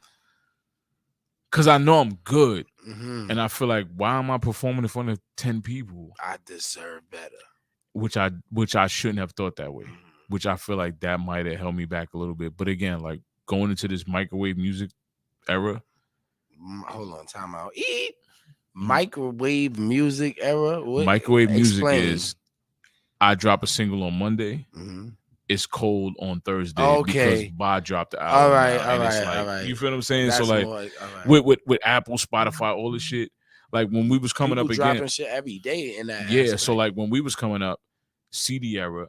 because I know I'm good. And I feel like, why am I performing in front of 10 people? I deserve better. Which I shouldn't have thought that way. Which I feel like that might have held me back a little bit. But again, like going into this microwave music era. Hold on, time out. Microwave music era? Microwave music is, I drop a single on Monday. It's cold on Thursday because Bob dropped the album. All right. You feel what I'm saying? That's so like with Apple, Spotify, all this shit. Like when we was coming up again, dropping shit every day in that. Yeah, aspect. So like when we was coming up, CD era,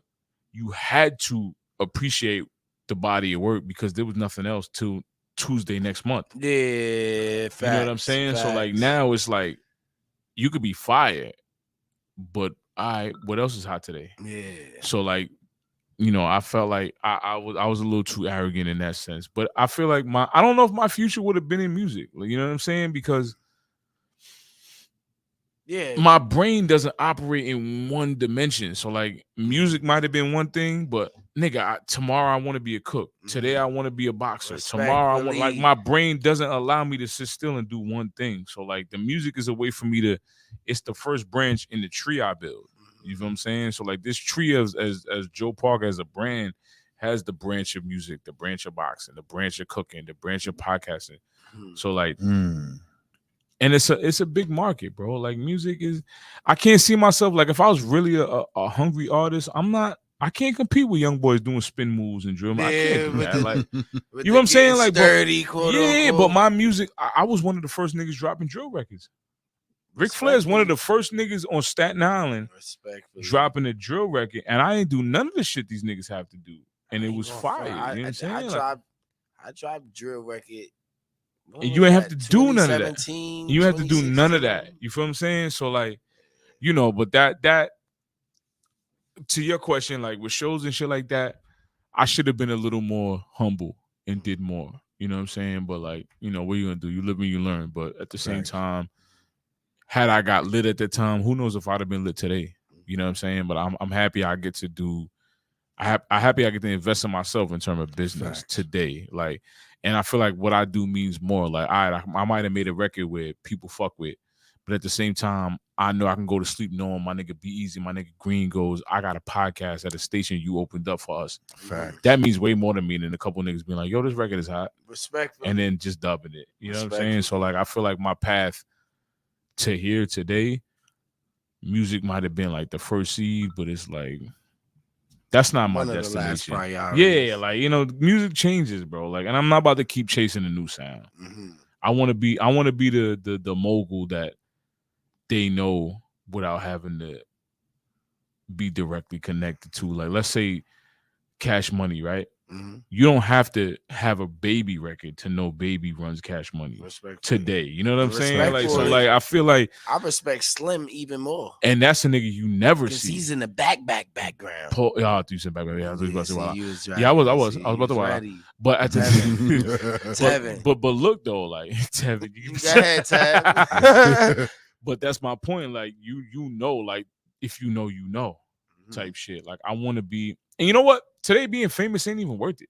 you had to appreciate the body of work because there was nothing else till Tuesday next month. Yeah, facts, you know what I'm saying? Facts. So like now it's like you could be fired, but what else is hot today? Yeah. So like, I felt like I was a little too arrogant in that sense. But I feel like I don't know if my future would have been in music. Like, you know what I'm saying? Because my brain doesn't operate in one dimension. So like music might have been one thing, but nigga, tomorrow I want to be a cook. Today I want to be a boxer. Tomorrow I want, like, my brain doesn't allow me to sit still and do one thing. So like the music is a way for me it's the first branch in the tree I build. You feel what I'm saying? So like this tree as Joe Parker as a brand has the branch of music, the branch of boxing, the branch of cooking, the branch of podcasting. So like and it's a big market, bro. Like music is, I can't see myself, like if I was really a hungry artist, I can't compete with young boys doing spin moves and drill. I can't do that. Like, you know what I'm saying? Like, sturdy, but my music, I was one of the first niggas dropping drill records. Ric Flair is one of the first niggas on Staten Island dropping a drill record, and I ain't do none of the shit these niggas have to do, and it was fire. You know what I'm saying? I dropped drill record. And you ain't have to do none of that. You have to do none of that. You feel what I'm saying? So like, but that to your question, like with shows and shit like that, I should have been a little more humble and did more. You know what I'm saying? But like, what you gonna do? You live and you learn. But at the same time, had I got lit at the time, who knows if I'd have been lit today? You know what I'm saying? But I'm happy I get to do. I'm happy I get to invest in myself in terms of business today. Like, and I feel like what I do means more. Like, I might have made a record where people fuck with, but at the same time, I know I can go to sleep knowing my nigga Be Easy, my nigga Green goes, I got a podcast at a station you opened up for us. Fact. That means way more to me than a couple niggas being like, yo, this record is hot. Respectful. And then just dubbing it. You know what I'm saying? So like, I feel like my path to here today, music might have been like the first seed, but it's like, that's not my destination. Yeah, like, music changes, bro. Like, and I'm not about to keep chasing a new sound. I want to be the mogul that they know without having to be directly connected to. Like, let's say Cash Money, right? You don't have to have a Baby record to know Baby runs Cash Money today. You know what I'm saying? Like, so like, I feel like I respect Slim even more. And that's a nigga you never see. He's in the background. Yeah, I said background. Yeah, I was about to say I was about to wild. But at the Tevin. But look though, like Tevin, go ahead, Tevin. But that's my point. Like like if you know type shit. Like I want to be, and you know what? Today being famous ain't even worth it.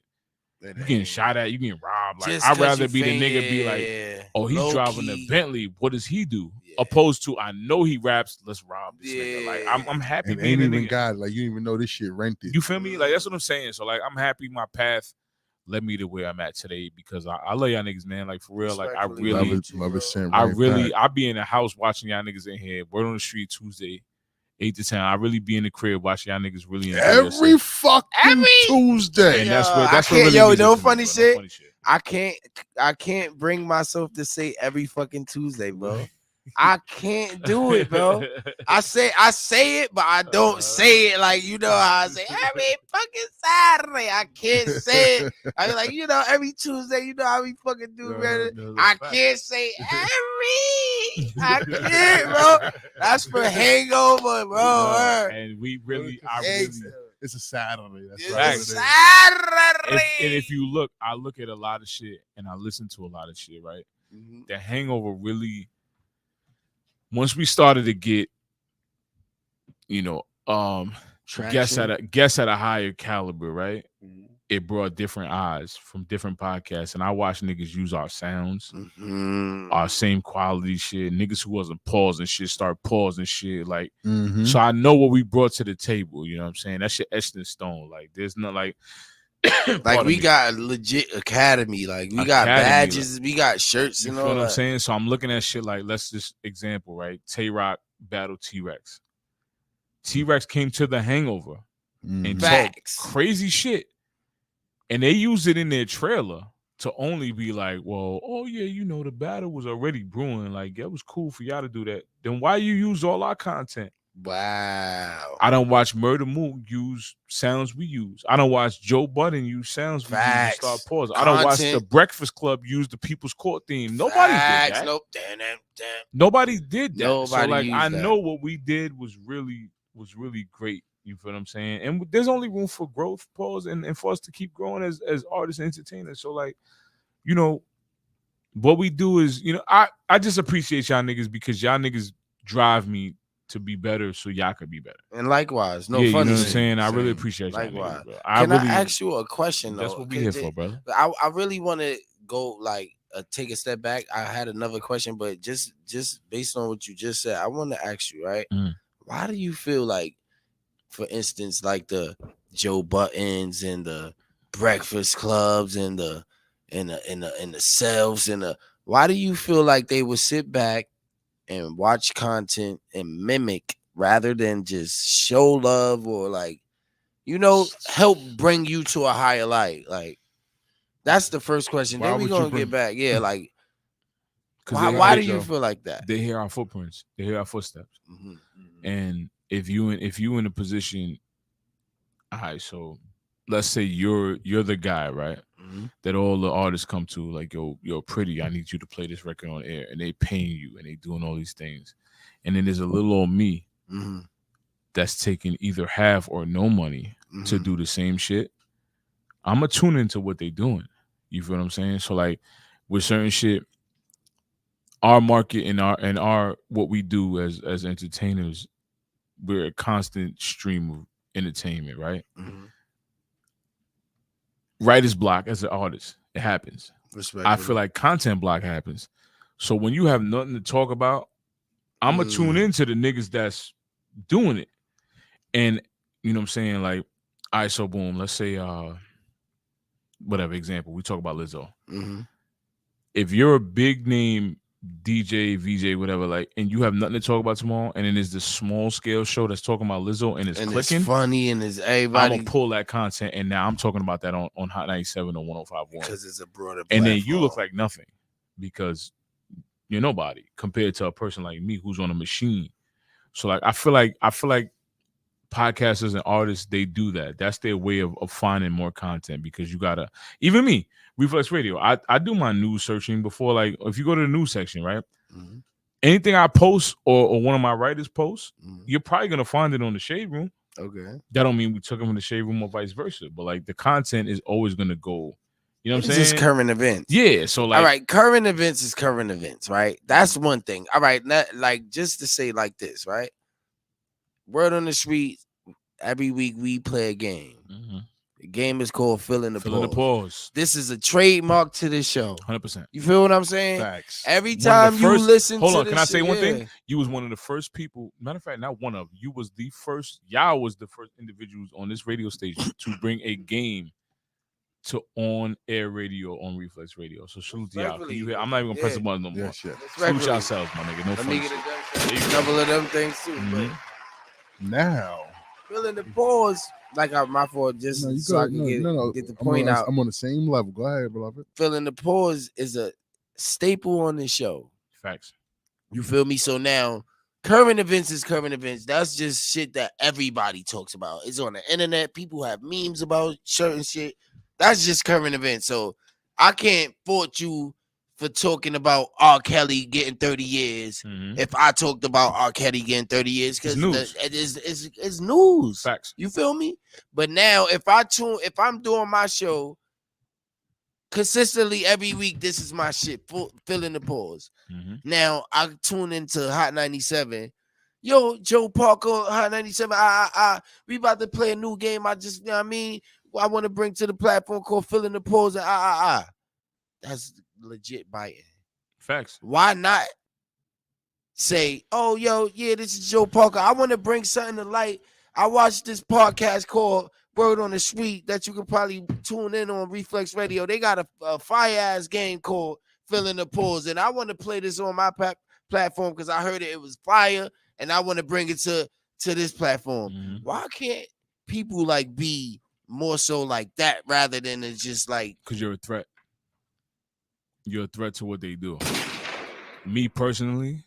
You getting shot at, you getting robbed. Like I'd rather be the nigga be like, oh, he's driving a Bentley. What does he do? Opposed to I know he raps. Let's rob this nigga. Like I'm happy. And ain't even God. Like you don't even know this shit rented. You feel me? Like that's what I'm saying. So like I'm happy my path led me to where I'm at today because I love y'all niggas, man. Like for real. Like I really love it. I be in the house watching y'all niggas in here. Word on the street Tuesday. 8 to 10. I really be in the crib watching y'all niggas really enjoy every fucking Tuesday. And that's what really no funny shit. I can't bring myself to say every fucking Tuesday, bro. I can't do it, bro. I say it, but I don't say it like how I say every fucking Saturday. I can't say it. I be like, every Tuesday, how we fucking do it. I can't say every. I can't, bro. That's for Hangover, bro. And it's a Saturday. That's right. Saturday. And if you look, I look at a lot of shit and I listen to a lot of shit, right? The Hangover really, once we started to get, guests at a higher caliber, right? It brought different eyes from different podcasts, and I watched niggas use our sounds, our same quality shit. Niggas who wasn't pausing shit start pausing shit, like. So I know what we brought to the table. You know what I'm saying? That shit etched in stone. Like there's no like. Like we got a legit academy. Like we got badges, we got shirts. You know what I'm saying? So I'm looking at shit like, let's just example, right? Tay-Rock battle T-Rex. T-Rex came to the Hangover and talked crazy shit. And they used it in their trailer to only be like, well, oh yeah, the battle was already brewing. Like, it was cool for y'all to do that. Then why you use all our content Wow. I don't watch Murder Mook use sounds we use. I don't watch Joe Budden use sounds we use and start pause. I don't watch the Breakfast Club use the People's Court theme. Nobody did that. Nope. Nobody did that. Nobody so like I that. know what we did was really great. You feel what I'm saying? And there's only room for growth, pause, and for us to keep growing as artists and entertainers. So like, you know, what we do is, you know, I just appreciate y'all niggas because y'all niggas drive me to be better so y'all could be better. And likewise, no funny. funny. You know what I'm saying? I really appreciate y'all likewise. niggas, bro. Can I ask you a question though? That's what we here for, brother. I really want to go like take a step back. I had another question, but just based on what you just said, I want to ask you, right? Why do you feel like, for instance, like the Joe Buttons and the Breakfast Clubs and the Selves and the, why do you feel like they would sit back and watch content and mimic rather than just show love or like, you know, help bring you to a higher light? Like, that's the first question. Then we gonna get back. Yeah, like, why do you feel like that? They hear our footprints. They hear our footsteps. And if you in a position, all right, so let's say you're the guy, right? That all the artists come to, like, yo, Pretty, I need you to play this record on air, and they paying you and they doing all these things. And then there's a little old me that's taking either half or no money to do the same shit. I'm gonna tune into what they doing. You feel what I'm saying? So like with certain shit, our market and our what we do as entertainers, we're a constant stream of entertainment, right? Writer's block as an artist, it happens. I feel like content block happens. So when you have nothing to talk about, I'm gonna tune into the niggas that's doing it. And you know what I'm saying? Like, all right, so boom, let's say whatever example, we talk about Lizzo. If you're a big name DJ, VJ, whatever, like, and you have nothing to talk about tomorrow, and then there's this small scale show that's talking about Lizzo and it's clicking, it's funny, and it's everybody. I'm gonna pull that content, and now I'm talking about that on Hot 97 or 105.1 because it's a broader and platform. then you look like nothing because you're nobody compared to a person like me who's on a machine. So like I feel like podcasters and artists, they do that. That's their way of finding more content, because you gotta, even me, Reflex Radio, I do my news searching before. Like if you go to the news section, right? Anything I post or one of my writers posts, you're probably gonna find it on the Shade Room. Okay. That don't mean we took them from the Shade Room or vice versa, but like the content is always gonna go. You know what I'm saying? It's just current events. Yeah. So like, all right, current events is current events, right? That's one thing. All right, like just to say like this, right? Word on the street, every week we play a game. The game is called Fill in the Pause. This is a trademark to this show. 100%. You feel what I'm saying? Facts. Every time you listen to this. Hold on, can I say one thing? You was one of the first people, matter of fact, not one of, you was the first, y'all was the first individuals on this radio station to bring a game to on-air radio on Reflex Radio. So salute to y'all. Can you hear? I'm not even going to press the button no more. Salute yourselves, my nigga. No funny shit. A couple of them things too. But now. Fill in the pause. Like my fault, just so I can get the point out. I'm on the same level. Go ahead, beloved. Fill in the pause is a staple on the show. Facts. You feel me? So now, current events is current events. That's just shit that everybody talks about. It's on the internet. People have memes about certain shit. That's just current events. So I can't fault you for talking about R. Kelly getting 30 years if I talked about R. Kelly getting 30 years, because it's news. Facts. You feel me? But now if I'm doing my show consistently every week, this is my shit. Fill in the pause. Now I tune into Hot 97. Yo, Joe Parker, Hot 97. We about to play a new game. I just, you know what I mean? I want to bring to the platform called Fill in the Pause. That's legit biting. Facts. Why not say, oh, yo, yeah, this is Joe Parker. I want to bring something to light. I watched this podcast called Word on the Street that you can probably tune in on Reflex Radio. They got a fire-ass game called Fill in the Pause, and I want to play this on my platform because I heard it was fire, and I want to bring it to this platform. Why can't people like be more so like that rather than it's just like... Because you're a threat. You're a threat to what they do. Me personally,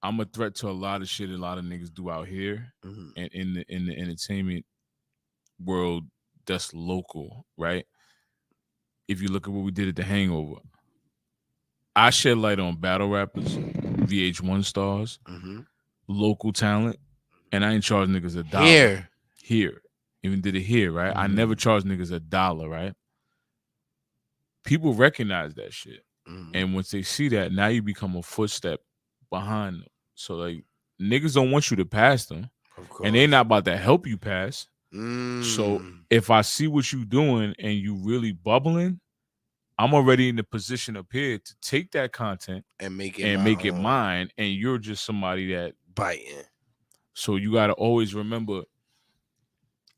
I'm a threat to a lot of shit a lot of niggas do out here, and in the entertainment world that's local, right? If you look at what we did at the Hangover, I shed light on battle rappers, VH1 stars, local talent, and I ain't charge niggas $1. Here. Even did it here, right? I never charged niggas $1, right? People recognize that shit. And once they see that, now you become a footstep behind them. So, like, niggas don't want you to pass them. And they're not about to help you pass. So, if I see what you doing and you really bubbling, I'm already in the position up here to take that content and make it mine. And you're just somebody that biting. So, you got to always remember,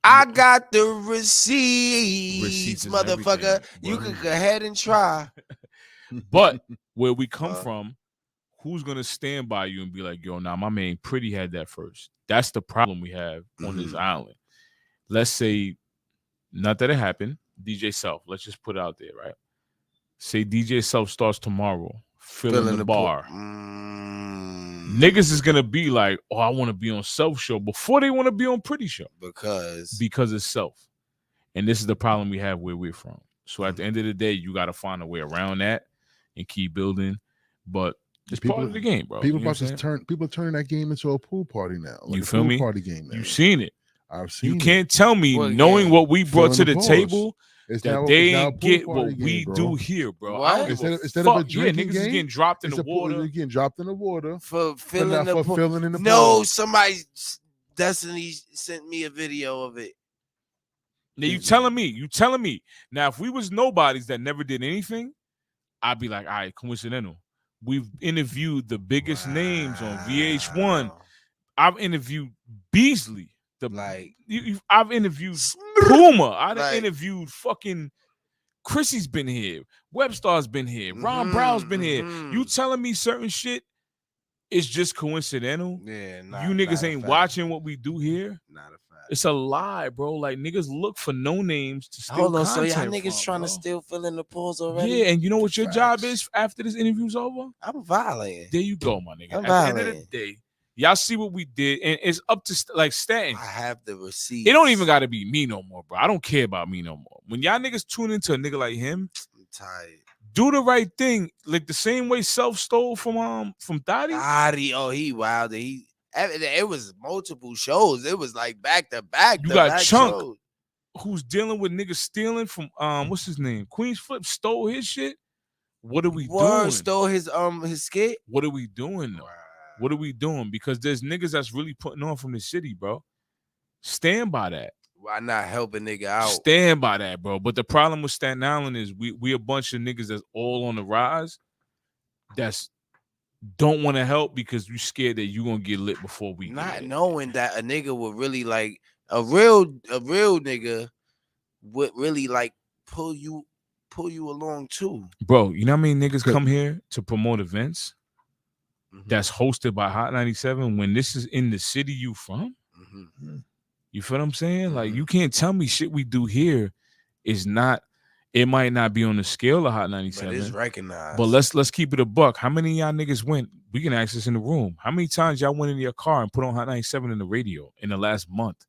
I got the receipts motherfucker. You can go ahead and try. But where we come from, who's going to stand by you and be like, yo, nah, my man Pretty had that first. That's the problem we have on this island. Let's say, not that it happened, DJ Self. Let's just put it out there, right? Say DJ Self starts tomorrow, filling the bar. Niggas is going to be like, oh, I want to be on Self show before they want to be on Pretty show. Because it's Self. And this is the problem we have where we're from. So at the end of the day, you got to find a way around that and keep building. But it's part of the game, bro. People turning that game into a pool party now. Like you feel me? Party game. You've seen it. I've seen it. You can't tell me, knowing what we brought to the table, that they ain't get what we do here, bro. Instead of a drinking niggas game, is getting dropped in the water. They're getting dropped in the water for filling the pool. No, somebody, Destiny sent me a video of it. Now you telling me. Now, if we was nobodies that never did anything, I'd be like, all right, coincidental. We've interviewed the biggest names on VH1. I've interviewed Beasley. I've interviewed Puma. I've interviewed fucking Chrissy's been here. Webstar's been here. Ron Brown's been here. You telling me certain shit is just coincidental? Yeah, you niggas ain't watching what we do here? Not a fact. It's a lie, bro. Like, niggas look for no names to steal content. So y'all niggas trying to still fill in the pools already? Yeah, and you know what your job is after this interview's over? I'm violating. There you go, my nigga. At the end of the day, y'all see what we did, and it's up to Stanton. I have the receipt. It don't even got to be me no more, bro. I don't care about me no more. When y'all niggas tune into a nigga like him, I'm tired. Do the right thing, like the same way Self stole from Thotty. He wild. It was multiple shows. It was like back to back. You got Chunk, who's dealing with niggas stealing from what's his name? Queen's Flip stole his shit. What are we doing? Stole his skit. What are we doing though? Wow. What are we doing? Because there's niggas that's really putting on from the city, bro. Stand by that. Why not help a nigga out? Stand by that, bro. But the problem with Staten Island is we a bunch of niggas that's all on the rise. That's don't want to help because you scared that you gonna get lit before we not knowing that a nigga would really like a real nigga would really like pull you along too, bro. You know how many niggas come here to promote events that's hosted by Hot 97 when this is in the city you from? You feel what I'm saying? Like, you can't tell me shit we do here is not. It might not be on the scale of Hot 97. But it's recognized. But let's keep it a buck. How many of y'all niggas went? We can ask this in the room. How many times y'all went in your car and put on Hot 97 in the radio in the last month?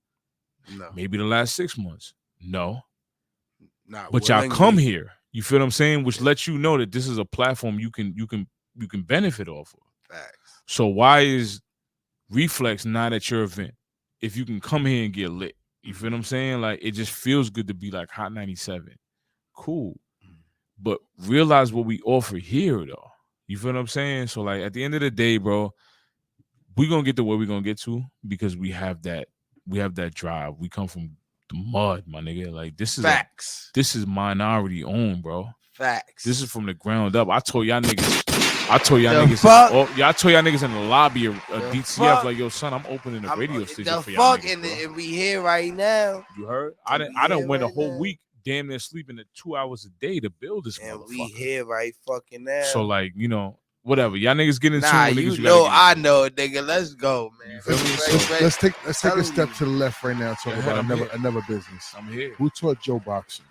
No. Maybe the last 6 months. No. Not but y'all come here. You feel what I'm saying? Which lets you know that this is a platform you can benefit off of. Facts. So why is Reflex not at your event? If you can come here and get lit. You feel what I'm saying? Like, it just feels good to be like Hot 97. Cool. But realize what we offer here, though. You feel what I'm saying? So, like, at the end of the day, bro, we're going to get to where we're going to get to because we have that drive. We come from the mud, my nigga. Like, this is facts. This is minority owned, bro. Facts. This is from the ground up. I told y'all niggas in the lobby of DTF, like, yo, son, I'm opening a radio station for y'all niggas, and we here right now. You heard? I done went a whole week damn near sleeping 2 hours a day to build this motherfucker. And we here right fucking now. So, like, you know, whatever. Y'all niggas get into it. You know, I know it, nigga. Let's go, man. Let's take a step to the left right now and talk about another business. I'm here. Who taught Joe boxing?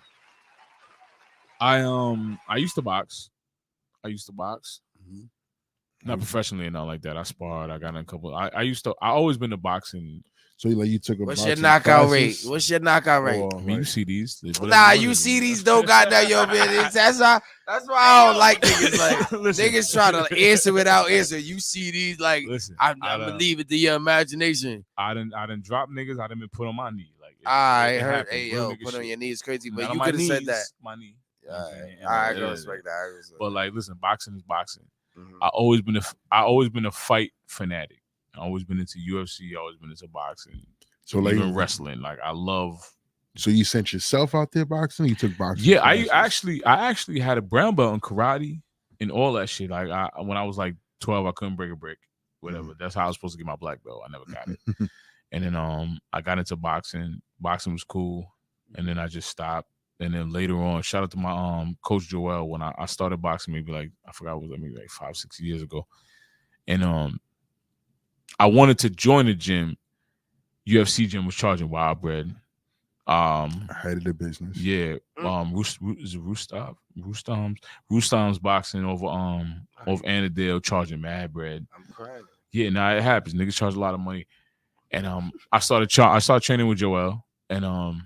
I used to box. Mm-hmm. Not professionally and not like that. I sparred. I got in a couple. I always been to boxing. So you took a What's your boxing knockout classes? rate? What's your knockout rate? Or, I mean, you see these. Nah, you see these don't got that, yo, man. That's why I don't like niggas. Like niggas try to answer without answer. You see these like I'm gonna leave it to your imagination. I didn't drop niggas. I didn't been put on my knee. Like I heard, hey yo, put on your knee is crazy, but you could have said that. My knee. I go respect that. But like, listen, boxing is boxing. I always been a fight fanatic. I always been into UFC. I always been into boxing. So like even wrestling. Like I love. So you sent yourself out there boxing? You took boxing? Yeah, I actually had a brown belt in karate and all that shit. Like when I was like 12, I couldn't break a brick. Whatever. That's how I was supposed to get my black belt. I never got it. And then I got into boxing. Boxing was cool. And then I just stopped. And then later on, shout out to my coach Joel when I started boxing maybe like I forgot it was maybe like 5-6 years ago. And I wanted to join the gym. UFC gym was charging wild bread. Head of the business. Yeah. Rustam's boxing over Annandale charging mad bread. I'm crying. Yeah, nah, it happens. Niggas charge a lot of money. And I started training with Joel and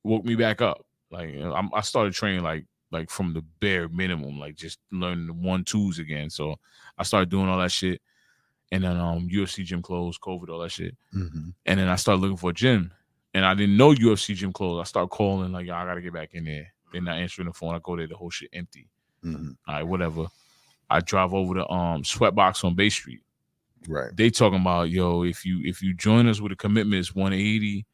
woke me back up. Like I started training like from the bare minimum, like just learning the 1-2s again. So I started doing all that shit. And then UFC gym closed, COVID, all that shit. And then I started looking for a gym. And I didn't know UFC gym closed. I started calling, like, yo, I got to get back in there. They're not answering the phone. I go there, the whole shit empty. All right, whatever. I drive over to Sweatbox on Bay Street. Right. They talking about, yo, if you join us with a commitment, it's $180.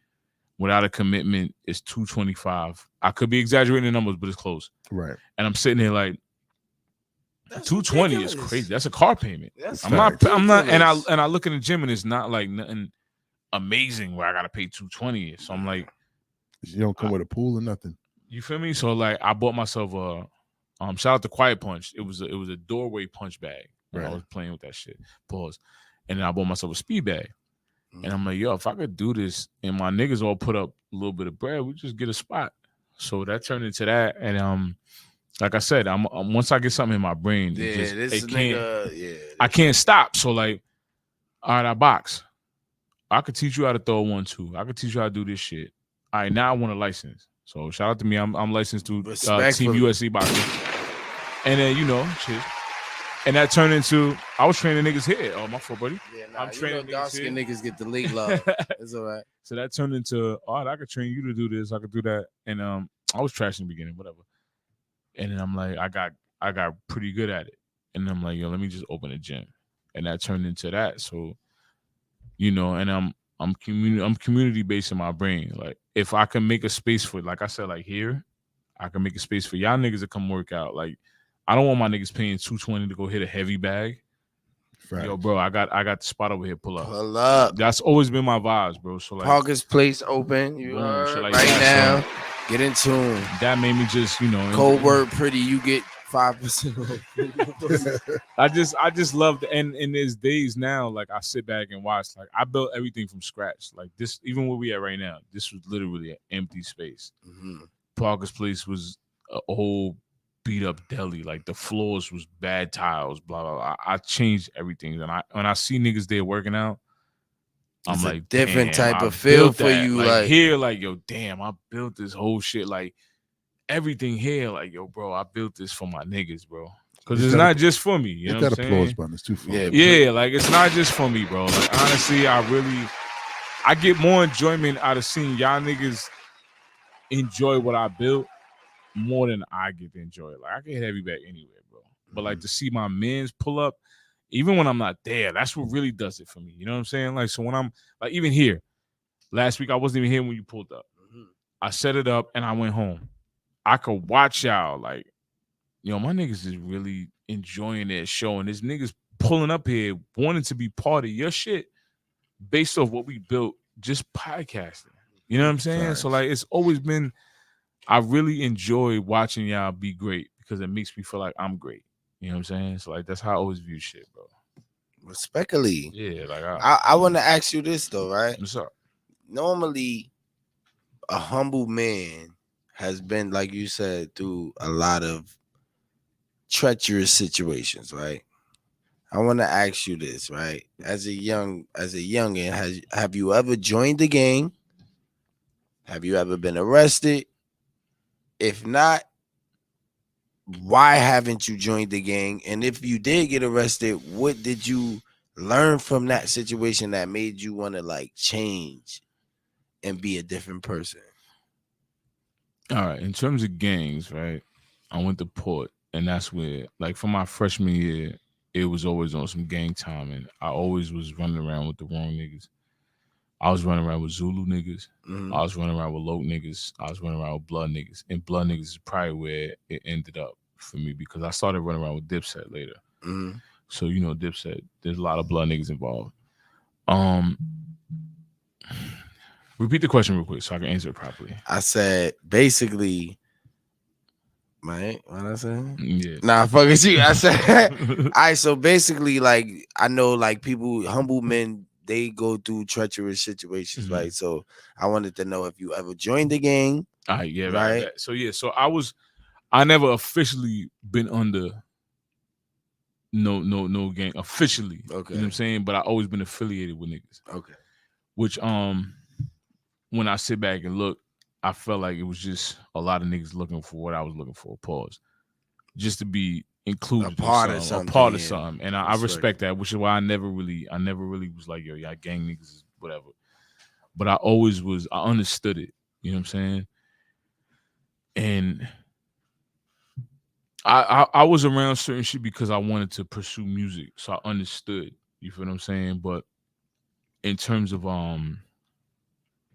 Without a commitment, it's $225. I could be exaggerating the numbers, but it's close. Right. And I'm sitting here like, that's $220 is crazy. That's a car payment. That's I'm not, and I look in the gym and it's not like nothing amazing where I gotta pay $220. So I'm like, you don't come with a pool or nothing. You feel me? So like, I bought myself a shout out to Quiet Punch. It was a doorway punch bag. Right. I was playing with that shit. Pause. And then I bought myself a speed bag. And I'm like, yo, if I could do this and my niggas all put up a little bit of bread, we just get a spot. So that turned into that. And like I said, I'm once I get something in my brain, I can't stop. So like, all right, I box. I could teach you how to throw a 1-2. I could teach you how to do this shit. All right, now I want a license. So shout out to me. I'm licensed to Team USC boxing. And then shit. And that turned into I was training niggas here. Oh, my fault, buddy. Yeah, I'm training niggas get the league love. It's all right. So that turned into all right, I could train you to do this. I could do that. And I was trash in the beginning, whatever. And then I'm like, I got pretty good at it. And I'm like, yo, let me just open a gym. And that turned into that. So, and I'm community based in my brain. Like if I can make a space for, like I said, like here, I can make a space for y'all niggas to come work out. Like I don't want my niggas paying $220 to go hit a heavy bag. Right. Yo, bro, I got the spot over here. Pull up. Pull up. That's always been my vibes, bro. So like Parker's place open. You heard like right now. So, get in tune. That made me just, cold word pretty. You get 5%. I just love the and there's days now like I sit back and watch. Like I built everything from scratch. Like this, even where we at right now, this was literally an empty space. Parker's place was a whole beat up deli. Like the floors was bad tiles, blah blah blah. I changed everything. And when I see niggas there working out, I'm it's like, a different type of feel for you. Like here, like, yo, damn, I built this whole shit. Like everything here, like, yo, bro, I built this for my niggas, bro. Because it's not just for me. You know what I'm saying? Applause button. It's too fun. Yeah, like it's not just for me, bro. Like honestly, I get more enjoyment out of seeing y'all niggas enjoy what I built more than I get to enjoy it. Like I can hit heavy back anywhere, bro. But like to see my mans pull up, even when I'm not there, that's what really does it for me. You know what I'm saying? Like so when I'm like even here, last week I wasn't even here when you pulled up. I set it up and I went home. I could watch y'all like, my niggas is really enjoying that show, and there's niggas pulling up here wanting to be part of your shit based off what we built just podcasting. You know what I'm saying? Right. So like it's always been, I really enjoy watching y'all be great because it makes me feel like I'm great. You know what I'm saying? So like that's how I always view shit, bro. Respectfully. Yeah, like I want to ask you this though, right? What's up? Normally, a humble man has been, like you said, through a lot of treacherous situations, right? I want to ask you this, right? As a youngin, have you ever joined the gang? Have you ever been arrested? If not, why haven't you joined the gang? And if you did get arrested, what did you learn from that situation that made you want to like change and be a different person? All right. In terms of gangs, right? I went to Port, and that's where, like, for my freshman year, it was always on some gang time, and I always was running around with the wrong niggas. I was running around with Zulu niggas. I was running around with Loc niggas. I was running around with Blood niggas. And Blood niggas is probably where it ended up for me because I started running around with Dipset later. So, you know, Dipset, there's a lot of Blood niggas involved. Repeat the question real quick so I can answer it properly. I said, basically, right? What I said? Yeah. Nah, fuck it, you. I said, all right. So basically, like, I know, like, people, humble men, they go through treacherous situations, right? So I wanted to know if you ever joined the gang. All right, yeah, right. So yeah, so I never officially been under no gang officially. Okay. You know what I'm saying? But I always been affiliated with niggas. Okay. Which when I sit back and look, I felt like it was just a lot of niggas looking for what I was looking for. Pause. Just to be included, a part of something. And I respect that, which is why I never really was like, yo, y'all gang niggas is whatever. But I always was, I understood it. You know what I'm saying? And I was around certain shit because I wanted to pursue music. So I understood. You feel what I'm saying? But in terms of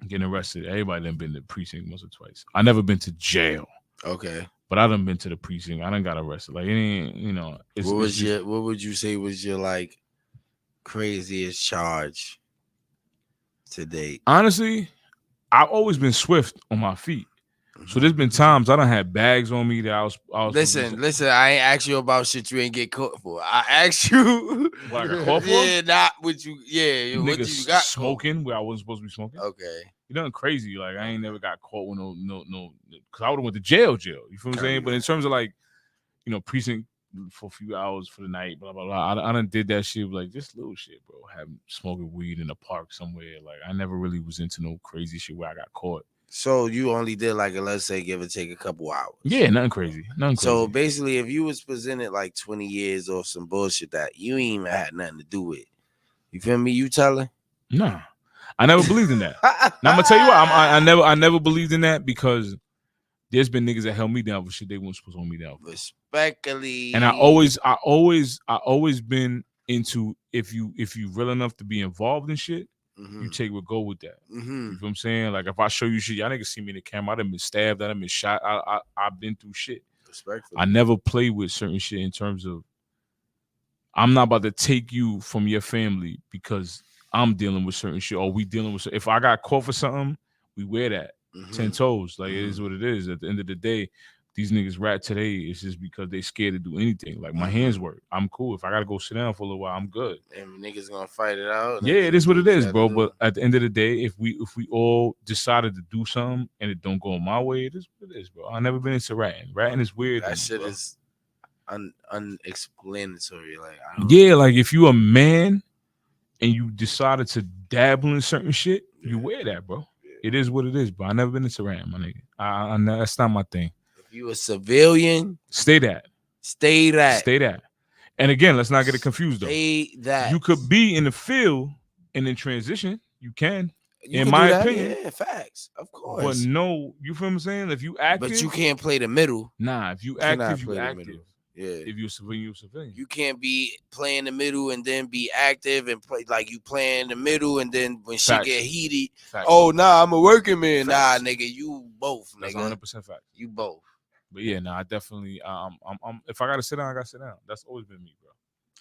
getting arrested, everybody done been to precinct once or twice. I never been to jail. Okay. But I done been to the precinct. I done got arrested. Like, it ain't, you know. What would you say was your, like, craziest charge to date? Honestly, I've always been swift on my feet. So there's been times I done had bags on me that I was Listen, I ain't asked you about shit you ain't get caught for. I asked you what I got caught for? Yeah, not what you what you got smoking caught. where I wasn't supposed to be smoking. Okay. You nothing crazy. Like, I ain't never got caught with no because I would have went to jail. You feel what I'm saying? But in terms of, like, you know, precinct for a few hours for the night, blah blah blah. I done did that shit, like, just little shit, bro. Having smoking weed in a park somewhere. Like, I never really was into no crazy shit where I got caught. So you only did, like, let's say, give or take a couple hours. Yeah, nothing crazy. So basically, if you was presented like 20 years or some bullshit that you ain't even had nothing to do with, you feel me? You telling? Nah, I never believed in that. Now I'm gonna tell you what, I never believed in that because there's been niggas that held me down for shit they weren't supposed to hold me down for. Respectfully. And I always been into if you real enough to be involved in shit. You take what go with that. You know what I'm saying? Like, if I show you shit, y'all niggas see me in the camera. I done been stabbed. I done been shot. I've been through shit. I never play with certain shit in terms of I'm not about to take you from your family because I'm dealing with certain shit or we dealing with. If I got caught for something, we wear that 10 toes. Like, it is what it is. At the end of the day, these niggas rap today, it's just because they scared to do anything. Like, my hands work. I'm cool. If I gotta go sit down for a little while, I'm good. And niggas gonna fight it out. Yeah, it is what it is, bro. But at the end of the day, if we all decided to do something and it don't go my way, it is what it is, bro. I never been into ratting. Ratting is weird. That shit is unexplanatory. Like, like, if you a man and you decided to dabble in certain shit, you wear that, bro. It is what it is, bro. I never been into ratting, my nigga. That's not my thing. You a civilian? Stay that. And again, let's not get it confused though. Stay that. You could be in the field and in transition. You can. In my opinion. Yeah, facts. Of course. But no, you feel what I'm saying? If you active. But you can't play the middle. Nah, if you active, you active. Yeah. If you're a civilian, you're a civilian. You can't be playing the middle and then be active and play like you play in the middle and then when shit get heated. Oh, nah, I'm a working man. Facts. Nah, nigga, you both, nigga. That's 100% fact. You both. But yeah, I definitely I'm if I gotta sit down, I gotta sit down. That's always been me, bro.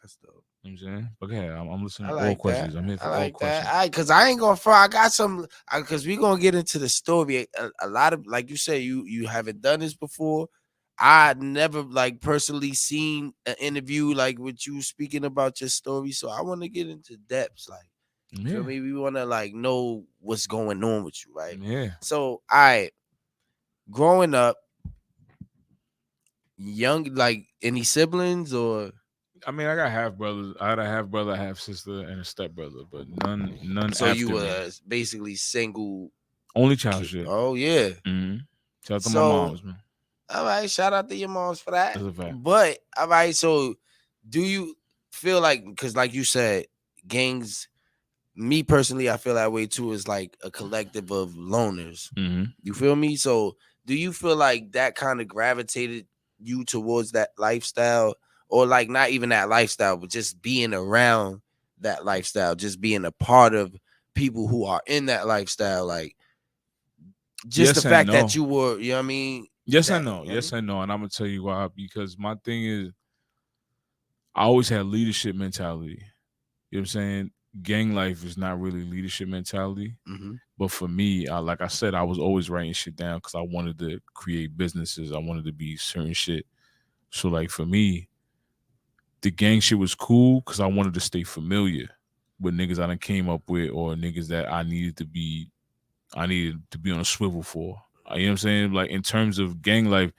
That's dope. You know what I'm saying? But yeah, I'm listening to all questions. I'm here for all questions. Cause I ain't gonna front. I got some cause we gonna get into the story. A lot of, like you say, you haven't done this before. I never like personally seen an interview like with you speaking about your story. So I want to get into depths. Like, you feel me? We wanna like know what's going on with you, right? Yeah. So growing up, young, like any siblings or I mean, I got half brothers. I had a half brother, half sister, and a step brother, but none. So after you me. were basically single. Only child shit. Oh yeah. Mm-hmm. Shout out to my moms, man. All right, shout out to your moms for that. That's a fact. But all right, so do you feel like, because like you said, gangs, me personally, I feel that way too, is like a collective of loners. Mm-hmm. You feel me? So do you feel like that kind of gravitated you towards that lifestyle, or like not even that lifestyle, but just being around that lifestyle, just being a part of people who are in that lifestyle, like just Yes the fact no. that you were, you know what I mean? Yes, that, I know. Yes, I know. And I'm gonna tell you why. Because my thing is, I always had leadership mentality. You know what I'm saying? Gang life is not really leadership mentality. Mm-hmm. But for me, like I said, I was always writing shit down because I wanted to create businesses. I wanted to be certain shit. So like for me, the gang shit was cool because I wanted to stay familiar with niggas I done came up with, or niggas that I needed to be on a swivel for. You know what I'm saying? Like in terms of gang life,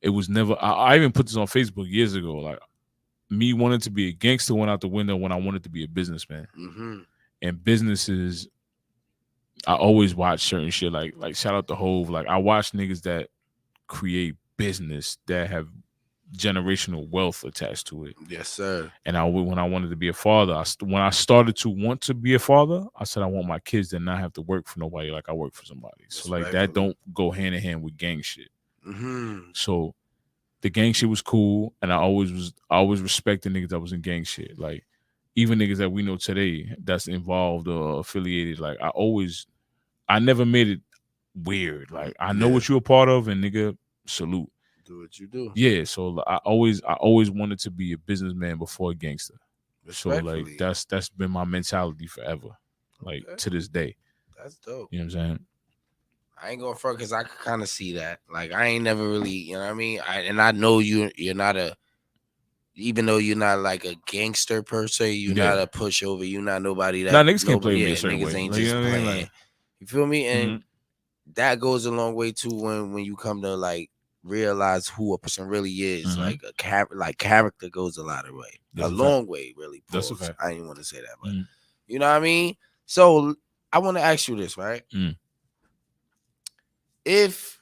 it was never. I even put this on Facebook years ago. Like me wanting to be a gangster went out the window when I wanted to be a businessman. Mm-hmm. And businesses, I always watch certain shit. Like shout out to Hove. Like I watch niggas that create business that have generational wealth attached to it. Yes, sir. And when I wanted to be a father, when I started to want to be a father, I said I want my kids to not have to work for nobody like I work for somebody. So like that don't go hand in hand with gang shit. Mm-hmm. So the gang shit was cool, and I always respected niggas that was in gang shit. Like even niggas that we know today that's involved or affiliated. Like I never made it weird. Like I know what you're a part of, and nigga, salute. Do what you do. Yeah, so I always wanted to be a businessman before a gangster. So like that's been my mentality forever. Like to this day. That's dope. You know what I'm saying? I ain't going front because I could kind of see that. Like I ain't never really, you know what I mean? I know you're not even though you're not like a gangster per se, you're not a pushover, you're not nobody that niggas can't play me a certain niggas way. ain't Like, just you know what I mean? playing. Like, you feel me? And that goes a long way too when you come to like realize who a person really is. Like character goes a lot of way. That's a long way, really. That's a fact. I didn't want to say that, but you know what I mean? So I want to ask you this, right? If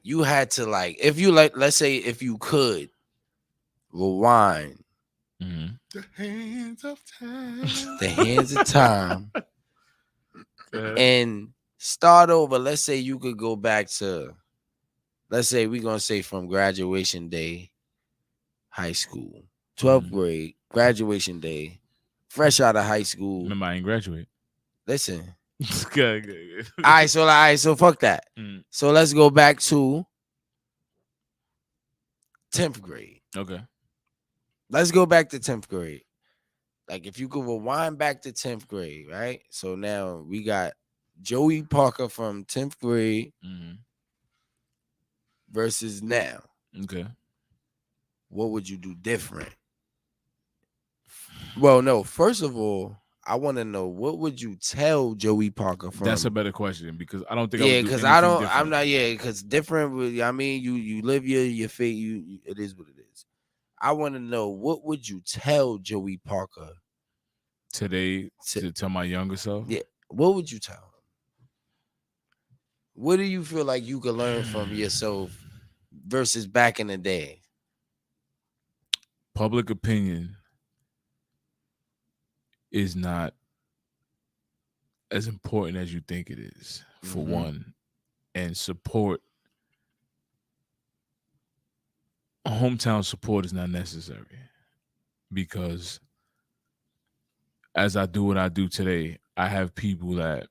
you had to let's say if you could rewind the hands of time and start over, let's say you could go back to, let's say we're gonna say from graduation day, high school, 12th grade, graduation day, fresh out of high school. Remember, I ain't graduate. Listen. Good. All right, so fuck that. So let's go back to 10th grade. Okay. Let's go back to 10th grade. Like if you could rewind back to 10th grade, right? So now we got Joey Parker from 10th grade versus now. Okay. What would you do different? Well, no, first of all, I want to know, what would you tell Joey Parker from? That's a better question because I don't think because I'm not because different with, I mean, you live your fate, you it is what it is. I want to know, what would you tell Joey Parker today to tell my younger self? Yeah, what would you tell him? What do you feel like you could learn from yourself versus back in the day? Public opinion is not as important as you think it is, for one. And support, hometown support is not necessary, because as I do what I do today, I have people that,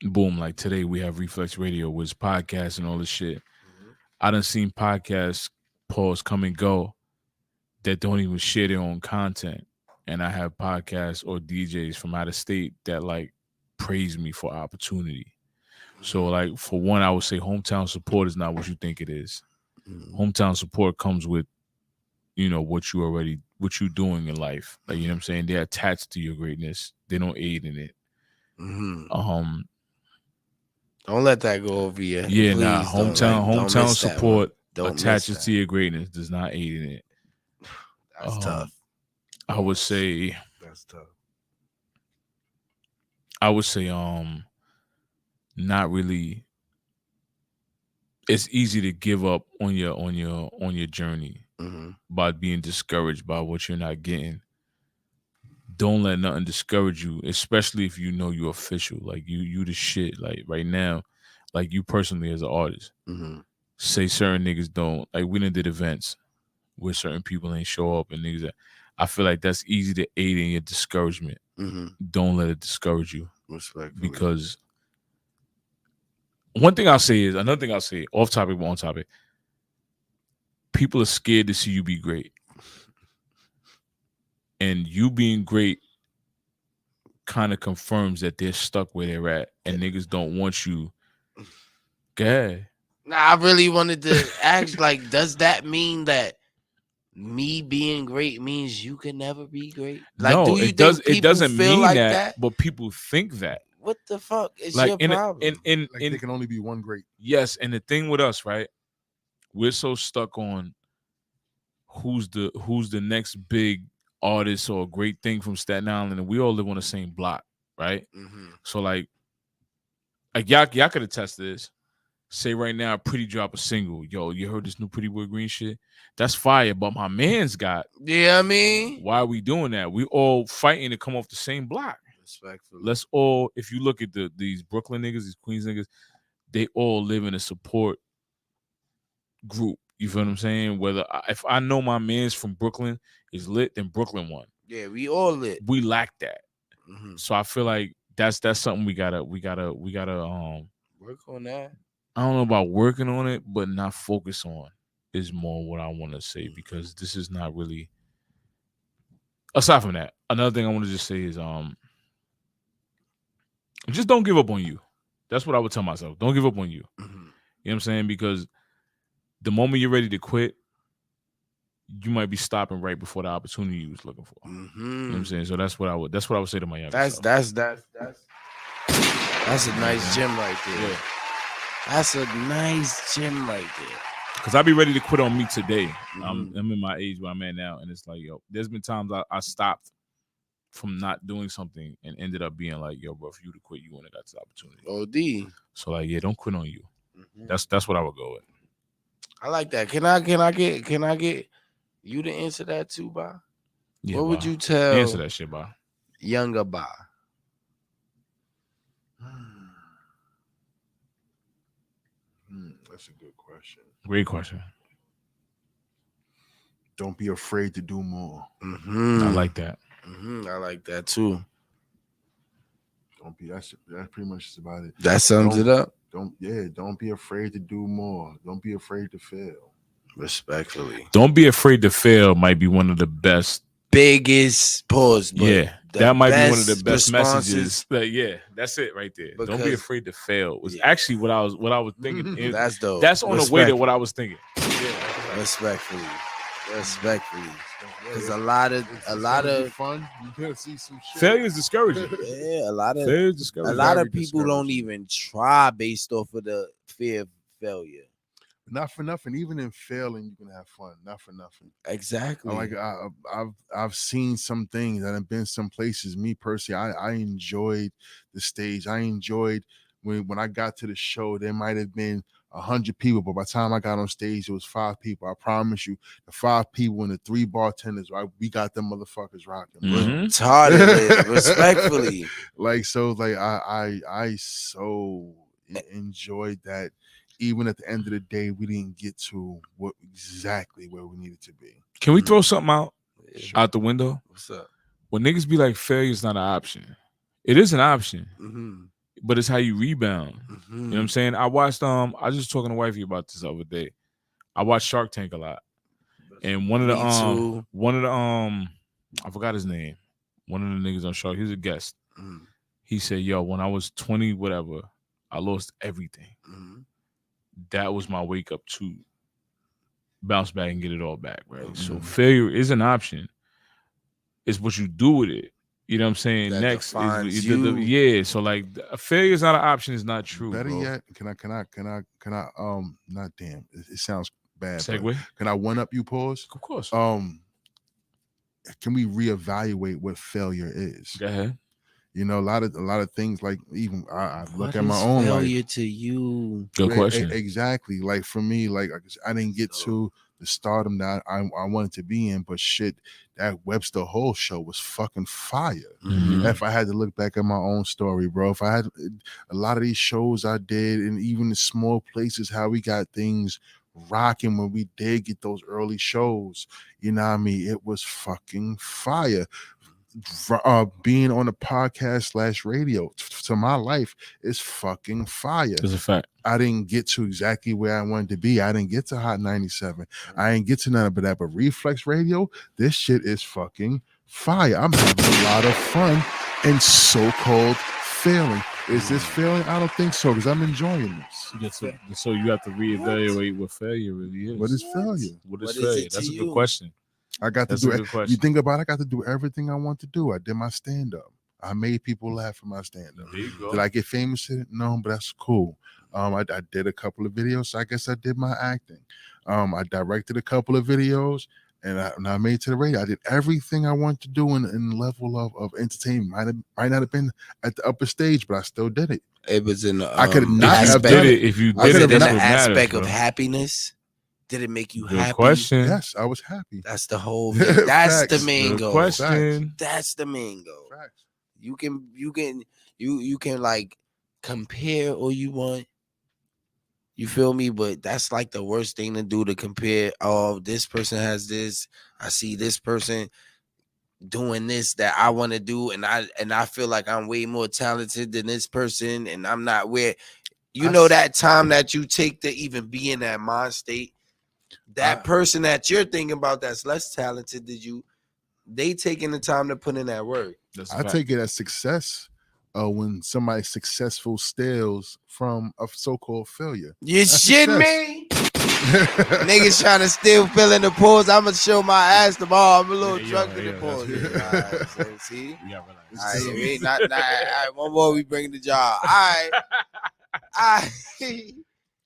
boom, like today we have Reflex Radio, which podcasts and all this shit. I done seen podcasts pause, come and go, that don't even share their own content. And I have podcasts or DJs from out of state that like praise me for opportunity. So like, for one, I would say hometown support is not what you think it is. Hometown support comes with, you know, what you're doing in life. Like, you know what I'm saying? They're attached to your greatness. They don't aid in it. Don't let that go over you. Yeah, nah. Hometown support attaches to your greatness, does not aid in it. That's tough. I would say that's tough. I would say not really. It's easy to give up on your journey by being discouraged by what you're not getting. Don't let nothing discourage you, especially if you know you're official. Like you the shit. Like right now, like you personally as an artist. Say certain niggas don't. Like we done did events where certain people ain't show up and niggas that I feel like that's easy to aid in your discouragement. Don't let it discourage you. Respectfully. Because another thing I'll say, off topic but on topic, people are scared to see you be great. And you being great kind of confirms that they're stuck where they're at and niggas don't want you. Go ahead. Nah, I really wanted to ask, like, does that mean that me being great means you can never be great? Like, no, do you it does. think It doesn't feel mean like that, but people think that. What the fuck is like your problem? Like there can only be one great. Yes, and the thing with us, right? We're so stuck on who's the next big artist or great thing from Staten Island, and we all live on the same block, right? So like y'all could attest to this. Say right now, Pretty drop a single. Yo, you heard this new Pretty Boy Green shit? That's fire. But my man's got. Yeah, I mean, why are we doing that? We all fighting to come off the same block. Respectfully. Let's all. If you look at these Brooklyn niggas, these Queens niggas, they all live in a support group. You feel what I'm saying? Whether if I know my man's from Brooklyn is lit, then Brooklyn won. Yeah, we all lit. We lack that. So I feel like that's something we gotta work on that. I don't know about working on it, but not focus on is more what I want to say, because this is not really. Aside from that, another thing I want to just say is just don't give up on you. That's what I would tell myself. Don't give up on you. You know what I'm saying? Because the moment you're ready to quit, you might be stopping right before the opportunity you was looking for. You know what I'm saying? So that's what I would say to my younger self. That's a nice gym right there. Yeah. That's a nice gym right there. Because I be ready to quit on me today. I'm in my age where I'm at now, and it's like, yo, there's been times I stopped from not doing something and ended up being like, yo, bro, for you to quit, you wouldn't have got this opportunity. OD. So like, yeah, don't quit on you. That's what I would go with. I like that. Can I get you to answer that too, Ba? Yeah, what would Ba. you tell Answer that shit, Ba? Younger Ba? That's a good question. Great question. Don't be afraid to do more. I like that. I like that too. Don't be. That's pretty much about it. That sums it up. Don't be afraid to do more. Don't be afraid to fail. Respectfully. Don't be afraid to fail might be one of the biggest pause. Yeah, that might be one of the best messages. That's it right there. Don't be afraid to fail. Was actually what I was thinking. That's dope. That's on the way to what I was thinking. Yeah. Respectfully. Because a lot of fun. You gotta see some shit. Failure is discouraging. Yeah, a lot of people don't even try based off of the fear of failure. Not for nothing. Even in failing, you can have fun. Not for nothing. Exactly. I've seen some things that have been some places. Me personally, I enjoyed the stage. I enjoyed when I got to the show. There might have been 100 people, but by the time I got on stage, it was 5 people. I promise you, the 5 people and the 3 bartenders, right? We got them motherfuckers rocking. Respectfully. I so enjoyed that. Even at the end of the day, we didn't get to exactly where we needed to be. Can we throw something out the window? What's up? When niggas be like, failure is not an option. It is an option, but it's how you rebound. You know what I'm saying? I watched. I was just talking to wifey about this the other day. I watched Shark Tank a lot, and one of the I forgot his name. One of the niggas on Shark, he was a guest. He said, "Yo, when I was 20, whatever, I lost everything." That was my wake up to bounce back and get it all back, right? So failure is an option. It's what you do with it. You know what I'm saying? That Next is you. So like, a failure is not an option. Is not true. Better bro. yet, can I not damn. It sounds bad. Segue. Can I one up you? Pause. Of course. can we reevaluate what failure is? Go ahead. You know, a lot of things, like even I look What at my is own failure life. to you? Good question. Exactly. Like for me, like I didn't get to the stardom that I wanted to be in, but shit, that Webster Hall show was fucking fire. Mm-hmm. If I had to look back at my own story, bro, if I had a lot of these shows I did, and even the small places, how we got things rocking when we did get those early shows, you know what I mean? It was fucking fire. Being on a podcast / radio to my life is fucking fire. It's a fact. I didn't get to exactly where I wanted to be. I didn't get to Hot 97. I ain't get to none of that. But Reflex Radio, this shit is fucking fire. I'm having a lot of fun and so-called failing. Is this failing? I don't think so, because I'm enjoying this. So you have to reevaluate what failure really is. What is failure? What is What is failure? it to That's a you? good question. I got to That's do a it. good question. You think about it, I got to do everything I want to do. I did my stand-up. I made people laugh for my stand-up. There you go. Did I get famous in it? No, but that's cool. I did a couple of videos, so I guess I did my acting. I directed a couple of videos, and I made it to the radio. I did everything I wanted to do in the level of entertainment. Might not have been at the upper stage, but I still did it. It was in the I could not have aspect, done it if you was did it it. in That's the what matters, aspect of bro. happiness? Did it make you Good happy? question. Yes, I was happy. That's the whole. That's the Facts. main Good goal. question. That's the main goal. Facts. You can like compare all you want. You feel me? But that's like the worst thing to do, to compare. Oh, this person has this. I see this person doing this that I want to do, and I feel like I'm way more talented than this person, and I'm not where. You know that time that you take to even be in that mind state. That person that you're thinking about that's less talented than you, they taking the time to put in that work. I take it as success when somebody successful steals from a so-called failure. You That's shit success. me? Niggas trying to still fill in the pause. I'm gonna show my ass tomorrow. I'm a little drunk in the pause. Alright, so see? Yeah, Alright, we not alright, one more, we bring the job. Alright.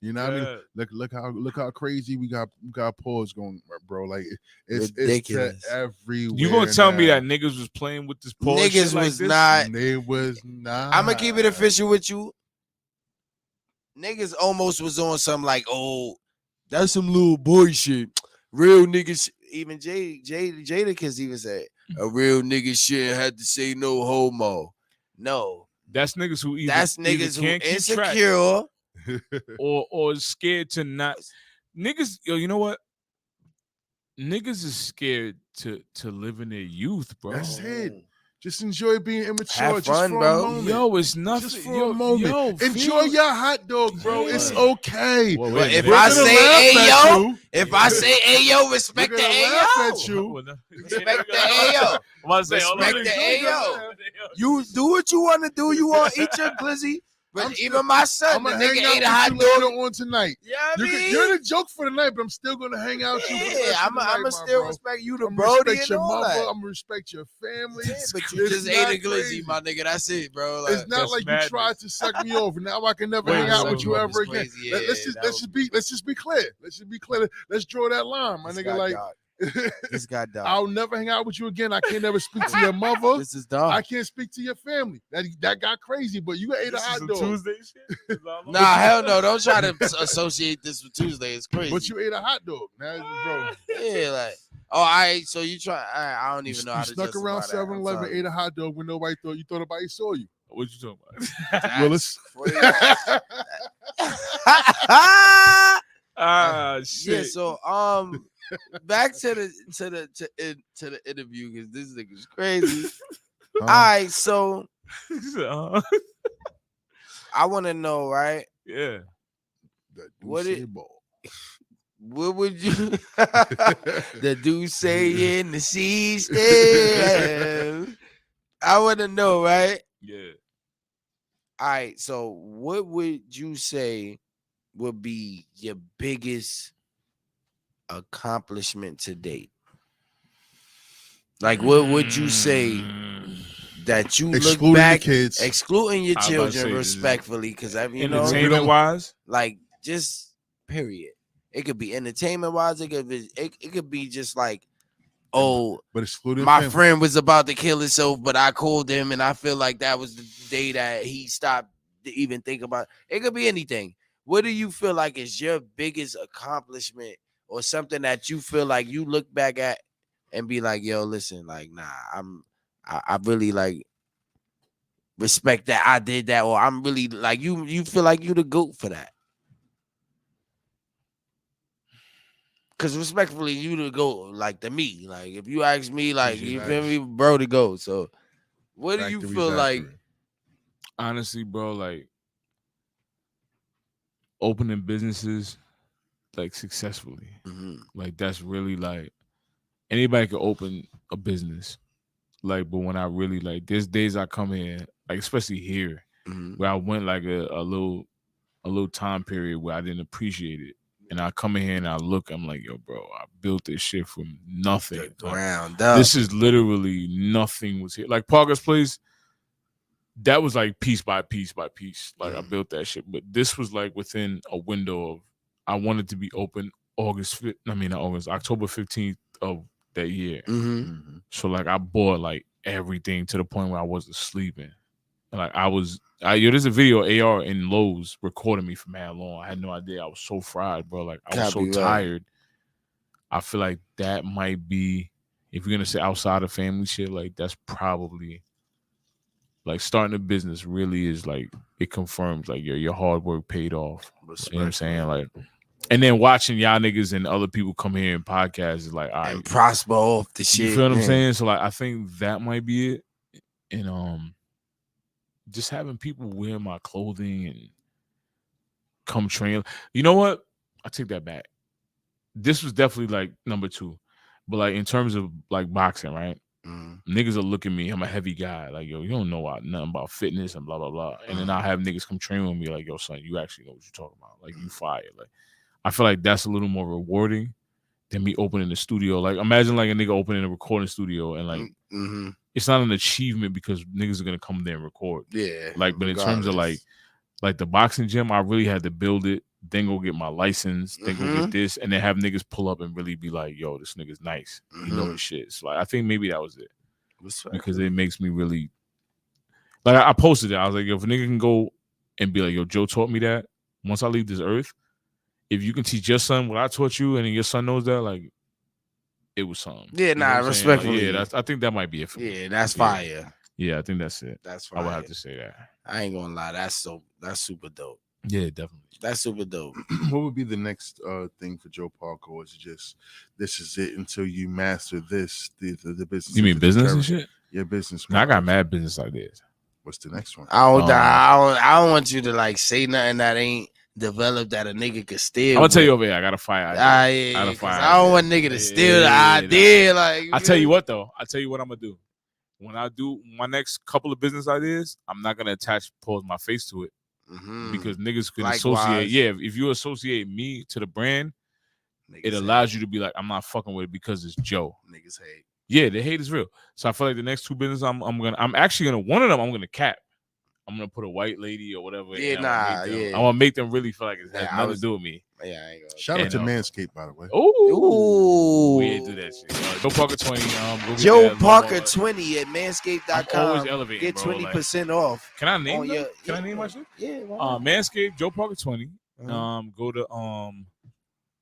You know what I mean? Look how crazy we got pause going, bro. Like it's ridiculous. to everywhere. You gonna tell me now. that niggas was playing with this pause? Niggas shit like was this? not. They was not. I'm gonna keep it official with you. Niggas almost was on some like, oh, that's some little boy shit. Real niggas, even Jadakiss even said, a real nigga shouldn't have to say no homo. No. That's niggas who either who can't keep track insecure. or is scared to not. Niggas, yo, you know what? Niggas is scared to live in their youth, bro. That's it. Just enjoy being immature. Have fun, just for bro. A moment. Yo, it's nothing. Just for a moment. Yo, enjoy your hot dog, bro. Yeah. It's okay. Well, But if We're I gonna say, laugh hey, at yo, you. if I say, hey, yo, respect We're the gonna hey, laugh yo. at you. Respect the hey, yo. Respect the hey, yo. You do what you want to do. You want to eat your glizzy. But even my son, I'm the gonna nigga hang ate a out hot with you dog. later on tonight. Yeah, I mean, You're the joke for the night, but I'm still gonna hang out with you. For the rest I'm of the night, gonna my still bro. respect you, the I'm Brody, respect and your all mother. that. I'm gonna respect your family. Yeah, but you It's just ate a not glizzy, crazy. my nigga. That's it, bro. Like, It's not That's like madness. you tried to suck me off, and now I can never Wait, hang out so with you that ever was again. crazy. Let's just be clear. Let's just be clear. Let's draw that line, my nigga. Like this got dark. I'll never hang out with you again. I can't never speak to your mother. This is dark. I can't speak to your family. That got crazy, but you ate a hot dog. Tuesday shit. Nah, hell no. Don't try to associate this with Tuesday. It's crazy. But you ate a hot dog. Now, bro. Yeah, like, oh, I so you try. I don't even know how You to snuck around justify that. I'm 7-Eleven, sorry. ate a hot dog when nobody thought nobody saw you. What you talking That's Willis. crazy. Shit. Yeah, so back to the interview, because this nigga's crazy. All right, so I want to know, right? Yeah. What it? Ball. What would you the dude say in the sea stand? I want to know, right? Yeah. All right, so what would you say would be your biggest accomplishment to date? Like, what would you say that you Excluding look back, the kids. excluding your I was about to children, say, respectfully, because you know, Entertainment wise, like just period. It could be entertainment wise. It could be just like oh, but excluding my family. friend was about to kill himself, but I called him, and I feel like that was the day that he stopped to even think about it. It could be anything. What do you feel like is your biggest accomplishment or something that you feel like you look back at and be like, yo, listen, like, nah, I really like respect that I did that, or I'm really like you feel like you the GOAT for that. Cause respectfully, you the GOAT, like to me. Like if you ask me, like you feel me, bro, the GOAT. So what do you feel like? Honestly, bro, like opening businesses like successfully. Like that's really like anybody can open a business. Like, but when I really like there's days I come here, like especially here, where I went like a little time period where I didn't appreciate it. And I come in here and I look, I'm like, yo, bro, I built this shit from nothing. Ground up. This is literally nothing was here. Like Parker's Place, that was like piece by piece by piece. Like I built that shit. But this was like within a window of I wanted to be open October 15th of that year. So like I bought like everything to the point where I wasn't sleeping. Like there's a video AR in Lowe's recording me for mad long. I had no idea. I was so fried, bro. Like I was so tired. I feel like that might be, if you're gonna say outside of family shit, like that's probably like starting a business really is like it confirms like your hard work paid off. You know what I'm saying? Like, and then watching y'all niggas and other people come here and podcasts is like, all right, and prosper off the shit. You feel what I'm saying? So like I think that might be it. And just having people wear my clothing and come train. You know what? I take that back. This was definitely like number 2. But like in terms of like boxing, right? Niggas will look at me. I'm a heavy guy. Like, yo, you don't know nothing about fitness and blah, blah, blah. And then I'll have niggas come train with me like, yo, son, you actually know what you're talking about. Like, you fire. Like, I feel like that's a little more rewarding than me opening the studio. Like, imagine like a nigga opening a recording studio and like, it's not an achievement because niggas are gonna come there and record. Yeah. Like, but in terms of like the boxing gym, I really had to build it, then go get my license, then go get this, and then have niggas pull up and really be like, yo, this nigga's nice. You know his shit. So like, I think maybe that was it. Because it makes me really like I posted it. I was like, yo, if a nigga can go and be like, yo, Joe taught me that. Once I leave this earth, if you can teach your son what I taught you, and then your son knows that, like, it was something. Yeah, nah, respectfully. Like, I think that might be it for me. Yeah, that's fire. Yeah, I think that's it. That's fire. I would have to say that. I ain't gonna lie, that's super dope. Yeah, definitely. That's super dope. What would be the next thing for Joe Parker? Or is it just this is it until you master this the business? You mean business and shit? Yeah, business. I got mad business ideas. What's the next one? I don't want you to like say nothing that ain't developed that a nigga could steal. I'm gonna tell you over here. I got a fire idea. I don't want nigga to steal the idea. Like, I tell you what though. I tell you what I'm gonna do. When I do my next couple of business ideas, I'm not gonna pose my face to it. Because niggas can associate. Yeah, if you associate me to the brand, it allows you to be like, I'm not fucking with it because it's Joe. Niggas hate. Yeah, the hate is real. So I feel like the next 2 businesses, I'm actually gonna one of them I'm gonna cap. I'm gonna put a white lady or whatever. Yeah, I want to make them really feel like it has nothing to do with me. Yeah, I ain't gonna. Shout out to Manscaped, by the way. Ooh, we ain't do that shit. Joe Parker 20. Joe Parker 20 at manscaped.com. Always elevating, get 20% off. Can I name my shit? Yeah. Manscaped, Joe Parker 20. Go to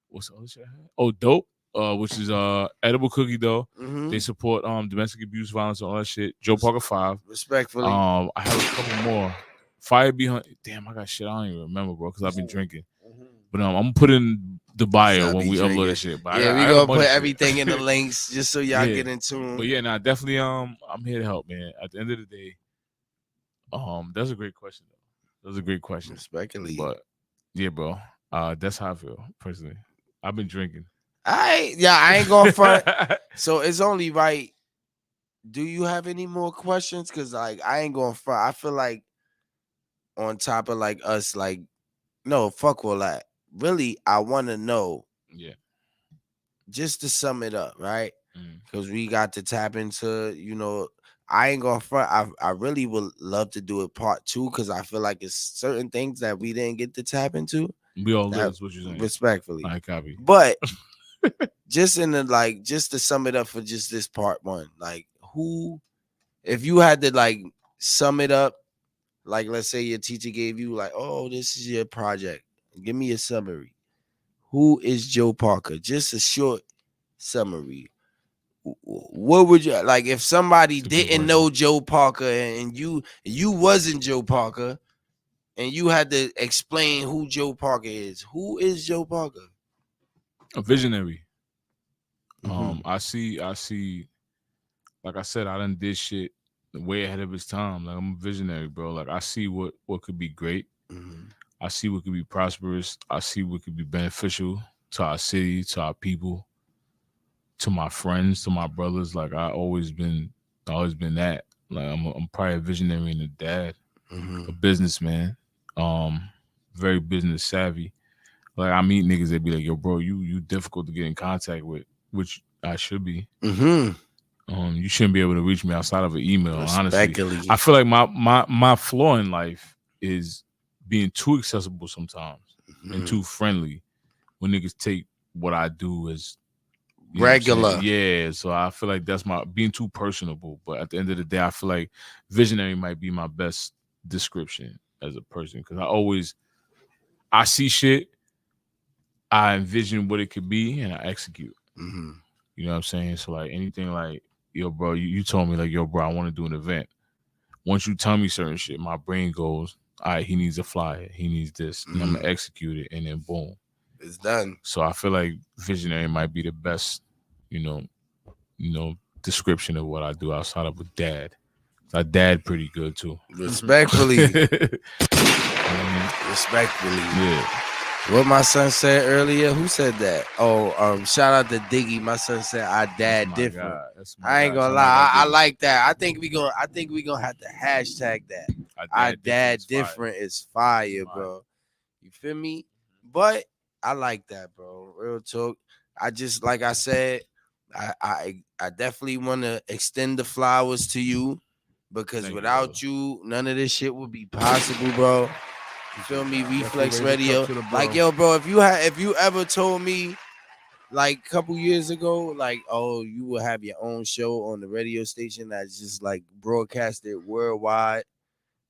what's the other shit? Oh, Dope. Which is edible cookie dough. They support domestic abuse, violence, and all that shit. Joe Parker 5. Respectfully. I have a couple more. Fire Behind. Damn, I got shit I don't even remember, bro, because I've been drinking. But I'm gonna put in the bio when we upload that shit. But yeah, we gonna put everything in the links just so y'all get into them. But yeah, definitely. I'm here to help, man. At the end of the day, that's a great question. That's a great question. Respectfully. But yeah, bro. That's how I feel personally. I've been drinking. I ain't going front. So it's only right. Do you have any more questions? Because like I ain't going front. I feel like on top of like us, like no, fuck all that. Really, I want to know. Yeah. Just to sum it up, right? Because we got to tap into, I ain't going front. I really would love to do it part 2 because I feel like it's certain things that we didn't get to tap into. We all lose what you're saying. Respectfully. I copy. But just to sum it up for just this part one, like who, if you had to like sum it up, like let's say your teacher gave you like, oh, this is your project, give me a summary. Who is Joe Parker? Just a short summary. What would you like if somebody didn't know Joe Parker and you wasn't Joe Parker and you had to explain who Joe Parker is? Who is Joe Parker? A visionary. I see, like I said, I done did shit way ahead of his time. Like I'm a visionary, bro. Like I see what could be great. I see what could be prosperous. I see what could be beneficial to our city, to our people, to my friends, to my brothers. Like I always been that. Like I'm probably a visionary and a dad, a businessman, very business savvy. Like I meet niggas that be like, yo, bro, you difficult to get in contact with, which I should be. You shouldn't be able to reach me outside of an email. Honestly, I feel like my flaw in life is being too accessible sometimes and too friendly when niggas take what I do as regular. Yeah, so I feel like that's my being too personable. But at the end of the day, I feel like visionary might be my best description as a person because I see shit, I envision what it could be, and I execute. You know what I'm saying? So like anything like, yo, bro, you told me like, yo, bro, I want to do an event. Once you tell me certain shit, my brain goes, all right, he needs a flyer, he needs this, and I'm gonna execute it, and then boom, it's done. So I feel like visionary might be the best, description of what I do outside of a dad. I dad pretty good too. Respectfully. Respectfully. Yeah. What my son said earlier, who said that? Oh, shout out to Diggy. My son said our dad different. I ain't gonna lie, I like that. I think we gonna have to hashtag that. Our dad different is fire, bro. You feel me? But I like that, bro. Real talk. I just, like I said, I definitely want to extend the flowers to you because without you, none of this shit would be possible, bro. You feel me? Reflex Radio. Like, yo, bro, if you ever told me like a couple years ago, like, oh, you will have your own show on the radio station that's just like broadcasted worldwide.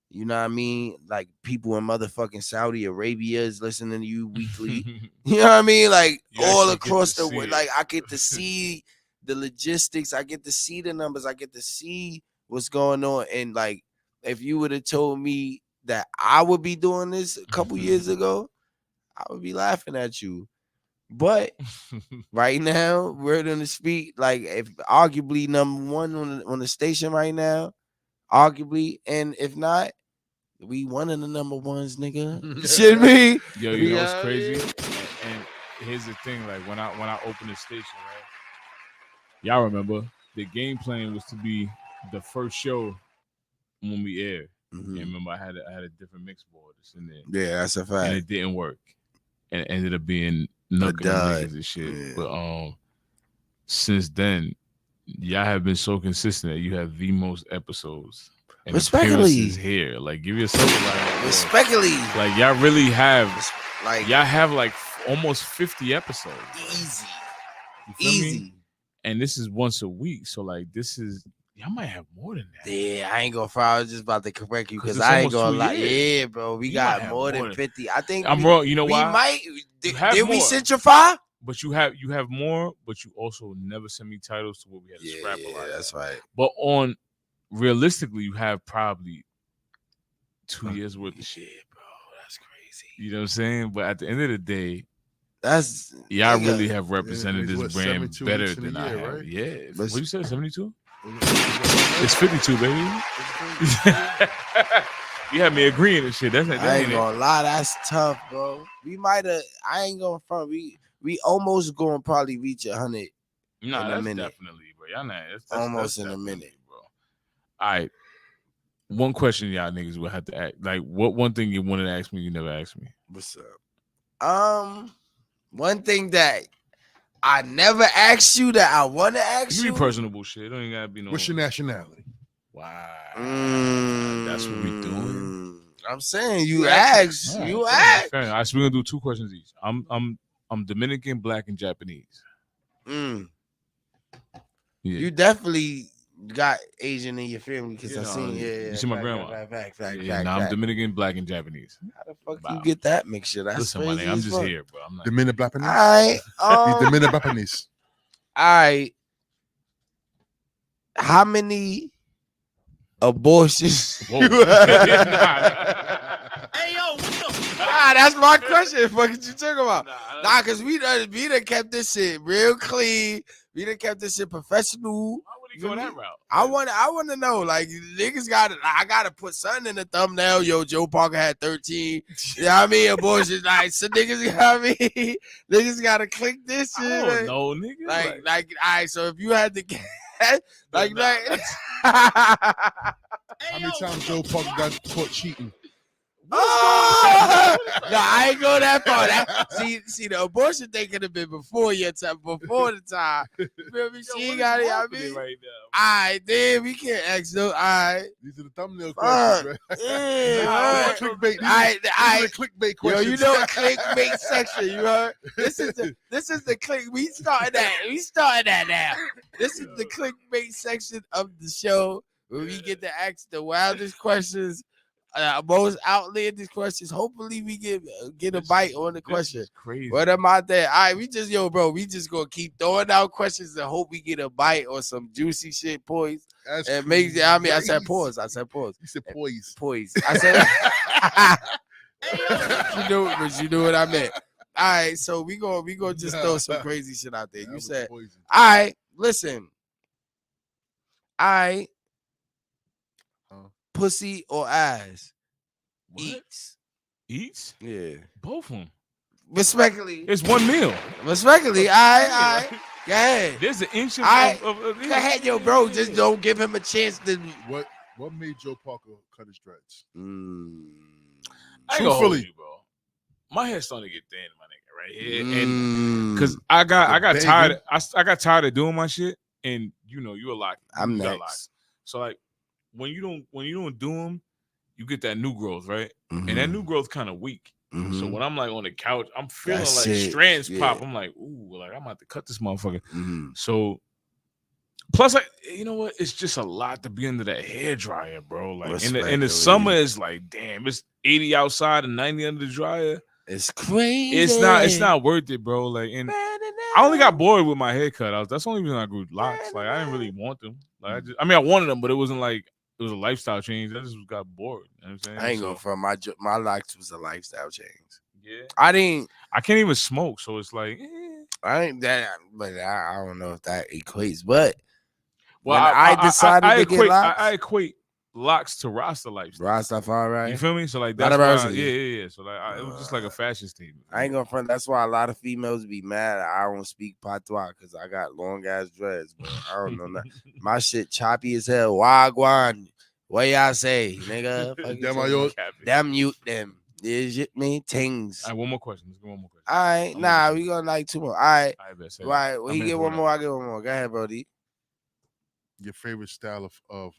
You know what I mean? Like people in motherfucking Saudi Arabia is listening to you weekly. You know what I mean? Like all across the world. Like I get to see the logistics. I get to see the numbers. I get to see what's going on. And like, if you would have told me that I would be doing this a couple years ago, I would be laughing at you. But right now, word on the street, like if arguably number one on the station right now, arguably, and if not, we one of the number ones, nigga. Shit me. Yo, you know what's crazy? And here's the thing, like when I opened the station, right? Y'all remember the game plan was to be the first show when we aired. And remember, I had a different mix board that's in there. Yeah, that's a fact. And it didn't work, and it ended up being nothing and shit. Yeah. But since then, y'all have been so consistent that you have the most episodes. And respectfully here, like give yourself a respectfully. Like y'all really have, like y'all have like almost 50 episodes. Easy, easy. Me? And this is once a week, so like this is. Y'all might have more than that. Yeah, I ain't gonna fry. I was just about to correct you because I ain't gonna lie. Yeah, bro, we got more than 50. I think I'm wrong. You know why? We might. Did we centrify? But you have more. But you also never send me titles to what we had to scrap a lot. That's right. But realistically, you have probably 2 years worth of shit, bro. That's crazy. You know what I'm saying? But at the end of the day, y'all really have represented this brand better than I have. Right? Yeah. What you said? 72. It's 52, baby. You had me agreeing and shit. That I ain't gonna lie, that's tough, bro. We might have. I ain't gonna front. We almost gonna probably reach 100. No, that's definitely, bro. Y'all not. That's almost in a minute, bro. All right. One question y'all niggas will have to ask. Like, what one thing you wanted to ask me, you never asked me. What's up? One thing that I never asked you that I want to ask you. Be personable shit. Don't even gotta be no. What's your nationality? Wow. That's what we doing. I'm saying you asked. Right, you asked. All right, so we're gonna do 2 questions each. I'm Dominican, Black, and Japanese. You definitely got Asian in your family because I seen You see my grandma. Fact. I'm Dominican, Black, and Japanese. How the fuck you get that mixture? That's Listen, crazy. my nigga, I'm just here, bro. I'm not. Dominican Japanese. All right. He's Dominican Japanese. All right. How many abortions? Whoa. Hey yo, what the? That's my question. What you talking about? Nah, cause we done kept this shit real clean. We done kept this shit professional. Why would he go that route? I want to know. Like niggas I gotta put something in the thumbnail. Yo, Joe Parker had 13. You know what I mean? Abortions. Like so niggas, you know what I mean? Niggas gotta click this shit. I don't know, nigga. Like, all right. So if you had to get how many times Joe Parker got caught cheating? No, I ain't go that far. See, the abortion thing could have been before your time, before the time. You feel me? She ain't got it. I mean, right now. All right, then we can't ask no. All right, these are the thumbnail questions, right? Yeah, clickbait. All right, clickbait questions. Yo, you know, clickbait section. You heard? This is the click. We started that now. This is the clickbait section of the show where we get to ask the wildest questions. Most outlandish questions. Hopefully, we get a bite on the question. Crazy. What am I there? All right, we just gonna keep throwing out questions and hope we get a bite or some juicy shit. Poise. And makes. I mean, I said pause. You said poise. Poise. I said. you know what I meant. All right, so we gonna just throw some crazy shit out there. You said, poison. All right, listen. All right. Pussy or ass? What? Eats? Yeah. Both of them. Respectfully. It's one meal. Respectfully. All right. Go ahead. There's an inch of Go ahead, yo, bro. Just don't give him a chance to. What made Joe Parker cut his dreads? I ain't gonna hold you, bro. My hair's starting to get thin, my nigga, right here. And because I got tired. I got tired of doing my shit. And you know, you a lot. I'm next. So like, when you don't do them, you get that new growth, right? And that new growth kind of weak. So when I'm like on the couch, I'm feeling strands pop. I'm like, ooh, like I'm about to cut this motherfucker. So plus, like, you know what? It's just a lot to be under that hair dryer, bro. Like in the summer, it's like, damn, it's 80 outside and 90 under the dryer. It's crazy. It's not worth it, bro. Like, and I only got bored with my haircut. That's the only reason I grew locks. Like, I didn't really want them. Like, I wanted them, but it wasn't like. It was a lifestyle change. I just got bored. You know what I'm saying? I ain't going from my locks was a lifestyle change. Yeah. I can't even smoke, so it's like I ain't that, but I don't know if that equates. But well, I decided to get locks. I equate locks to Rasta lifestyle. Rastafari, right? You feel me? So like that's why, yeah. So like it was just like a fashion statement. I ain't gonna front. That's why a lot of females be mad. I don't speak patois because I got long ass dreads, bro. I don't know nothing. My shit choppy as hell. Wagwan. What y'all say, nigga? Damn mute them. Is it me? Tings. All right, one more question. Let's go one more question. All right, we gonna like two more. All right. Right. Well, he get one more. I get one more. Go ahead, Brody. Your favorite style of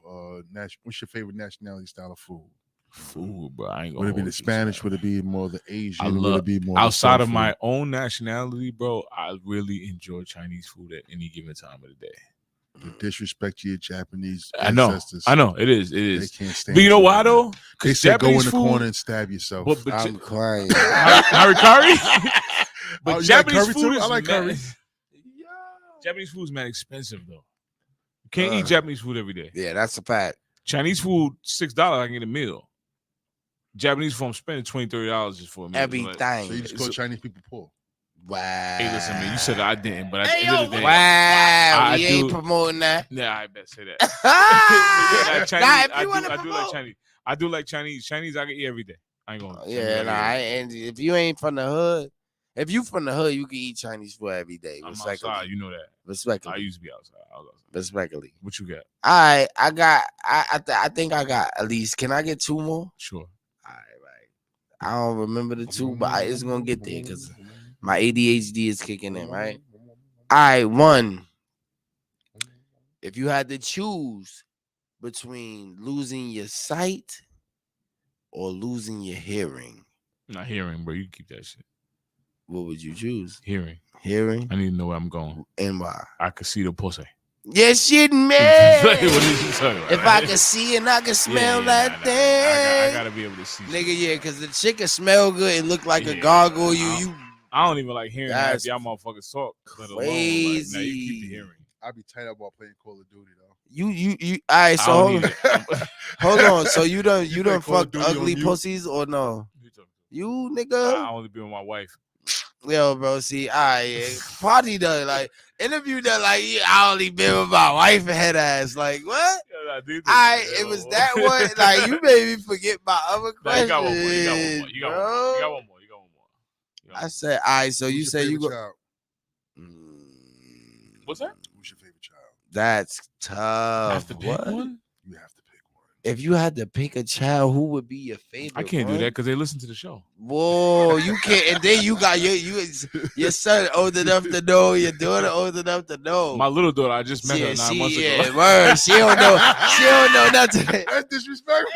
what's your favorite nationality style of food? Food, bro. I ain't gonna would it be the Spanish? Would it be more the Asian? Would it be more outside of my own nationality, bro? I really enjoy Chinese food at any given time of the day. The disrespect to your Japanese ancestors. I know. It is. They can't stand. But you know why though? They say go in the corner and stab yourself. But I'm crying. Harikari. But Japanese food too? I like curry. Japanese food is mad expensive though. You can't eat Japanese food every day. Yeah, that's a fact. Chinese food, $6, I can get a meal. Japanese food, I'm spending $20, $30 just for a meal. Everything. So you just call Chinese people poor. Wow. Hey, listen, man, you said I didn't, but at the end of the day, wow, we ain't promoting that. Yeah, I bet say that. Chinese, I do like Chinese. I do like Chinese. Chinese, I can eat every day. I ain't gonna. And if you ain't from the hood, if you from the hood, you can eat Chinese food every day. I'm outside, you know that. Respectfully. I used to be outside. Respectfully. What you got? All right, I think I got at least. Can I get two more? Sure. All right. I don't remember the two, but it's gonna get there because my ADHD is kicking in, right? All right, one. If you had to choose between losing your sight or losing your hearing. Not hearing, bro. You keep that shit. What would you choose? Hearing. Hearing. I need to know where I'm going. And why? I could see the pussy. Yeah, shit, man. What is you talking about? If I can see and I can smell that thing. I gotta be able to see. Nigga, yeah, because the chick can smell good and look like a gargoyle. I don't even like hearing that y'all motherfuckers talk. Let alone, crazy. Now you keep the hearing. I be tight up while playing Call of Duty though. You. All right, so hold on. So you done fucked ugly pussies or no? You nigga. I only be with my wife. Yo, bro. See, party done like interview done like I only been with my wife and head ass. Like what? It was that one. Like you made me forget my other question. You got one more. I said, all right. So you say you go. What's that? Who's your favorite child? That's tough. I have to pick one. You have to pick one. If you had to pick a child, who would be your favorite? I can't do that because they listen to the show. Whoa, you can't. And then you got your son old enough to know, your daughter old enough to know. My little daughter, I just met her 9 months ago. Word. She don't know. She don't know nothing. That's disrespectful.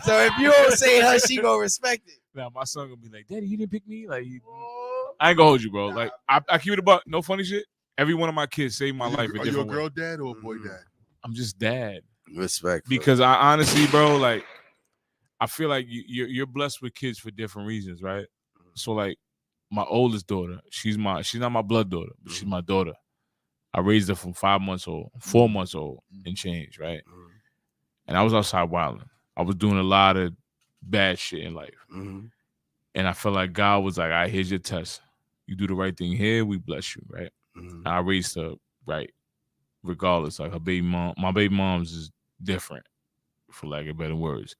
So if you don't say her, she gonna respect it. Now my son gonna be like, "Daddy, you didn't pick me." Like, I ain't gonna hold you, bro. Like, I keep it about no funny shit. Every one of my kids saved my life. Are you a girl dad or a boy dad? I'm just dad. Respect. Because I honestly, bro, like, I feel like you're blessed with kids for different reasons, right? So, like, my oldest daughter, she's not my blood daughter, but she's my daughter. I raised her from 4 months old, and change, right? And I was outside wilding. I was doing a lot of bad shit in life. And I felt like God was like, all right, here's your test. You do the right thing here, we bless you, right? And I raised her right, regardless. Like my baby mom's is different, for lack of better words.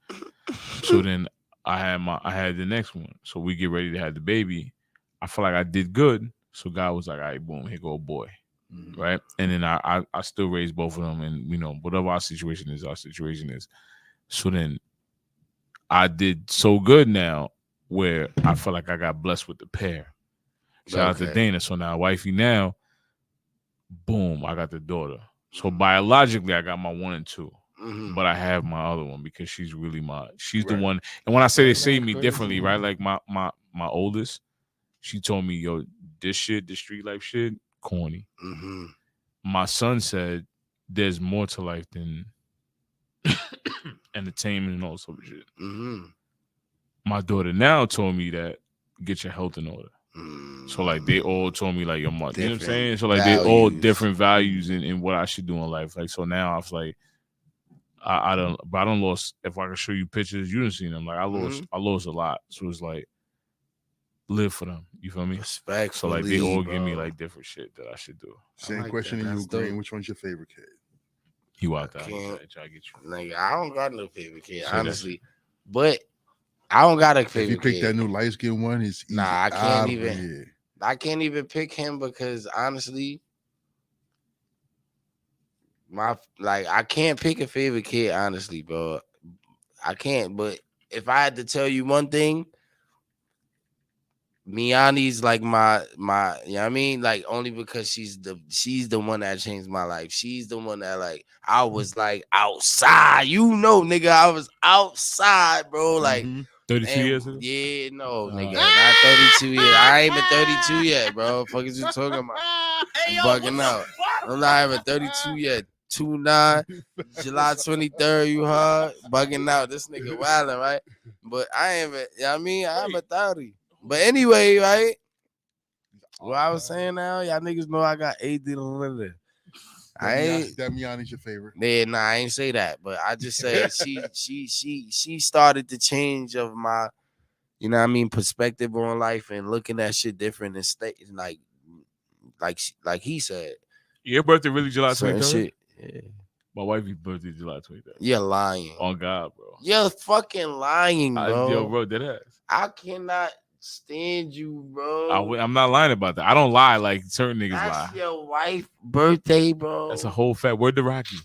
So then I had the next one. So we get ready to have the baby. I feel like I did good. So God was like, all right, boom, here go a boy. Right? And then I still raised both of them. And, whatever our situation is. So then I did so good now where I feel like I got blessed with the pair. Shout out to Dana. So now wifey now, boom, I got the daughter. So biologically, I got my 1 and 2. But I have my other one because she's really she's the one. And when I say they saved me differently, right? Like my oldest, she told me, yo, this shit, the street life shit, corny. My son said there's more to life than entertainment and all sort of shit. My daughter now told me that get your health in order. So like they all told me like your mother, you know what I'm saying? So like they all different values in what I should do in life. Like so now I was like, I don't lost. If I can show you pictures, you didn't see them. Like I lost a lot. So it's like live for them. You feel me? Respect. So like they all give me like different shit that I should do. Same question in Ukraine. Which one's your favorite kid? You out there? Try to get you. Like I don't got no favorite kid, honestly, but. I don't got a favorite. If you pick that new light skin one, it's easy. Nah, I can't even pick him because honestly, I can't pick a favorite kid, honestly, bro. I can't. But if I had to tell you one thing, Miani's like my you know what I mean? Like only because she's the one that changed my life. She's the one that like I was like outside, nigga. I was outside, bro. Like 32 years? Yeah, no, nigga. Not 32 years. I ain't even 32 yet, bro. Fuck is you talking about? I'm bugging out. I'm not even 32 yet. 2-9, July 23rd, you heard? Bugging out. This nigga wilding, right? But I ain't even, you know what I mean? I'm a 30. But anyway, right? What I was saying now, y'all niggas know I got AD. That Miani's your favorite. Yeah, nah, I ain't say that, but I just said she started the change of my, you know what I mean, perspective on life and looking at shit different and like he said. Your birthday really July 23rd? Yeah. My wife's birthday July 23rd. You're lying. On God, bro. You're fucking lying, bro. Yo, bro, that ass. I cannot stand you, bro. I'm not lying about that. I don't lie like certain niggas lie. That's your wife's birthday, bro. That's a whole fat word to Rocky.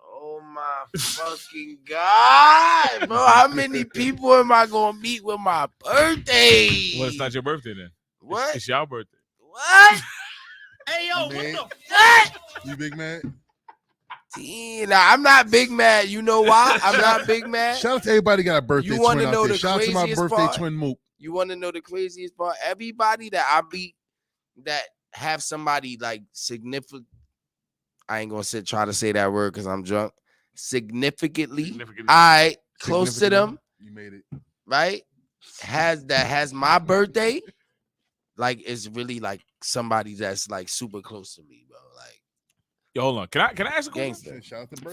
Oh my fucking God, bro. How many people am I gonna meet with my birthday? Well, it's not your birthday then. What? It's your birthday. What? Hey, yo, man. what the fuck? You big man? Nah, I'm not big mad. You know why? I'm not big mad. Shout out to everybody got a birthday You want twin to know out there. the Shout out to my craziest birthday part? twin Mook. You want to know the craziest part? Everybody that I beat, that have somebody like significant. I ain't gonna try to say that word because I'm drunk. Significantly. I close to them. You made it. Right? Has my birthday. Like it's really like somebody that's like super close to me, bro. Like, yo, hold on. Can I ask a question?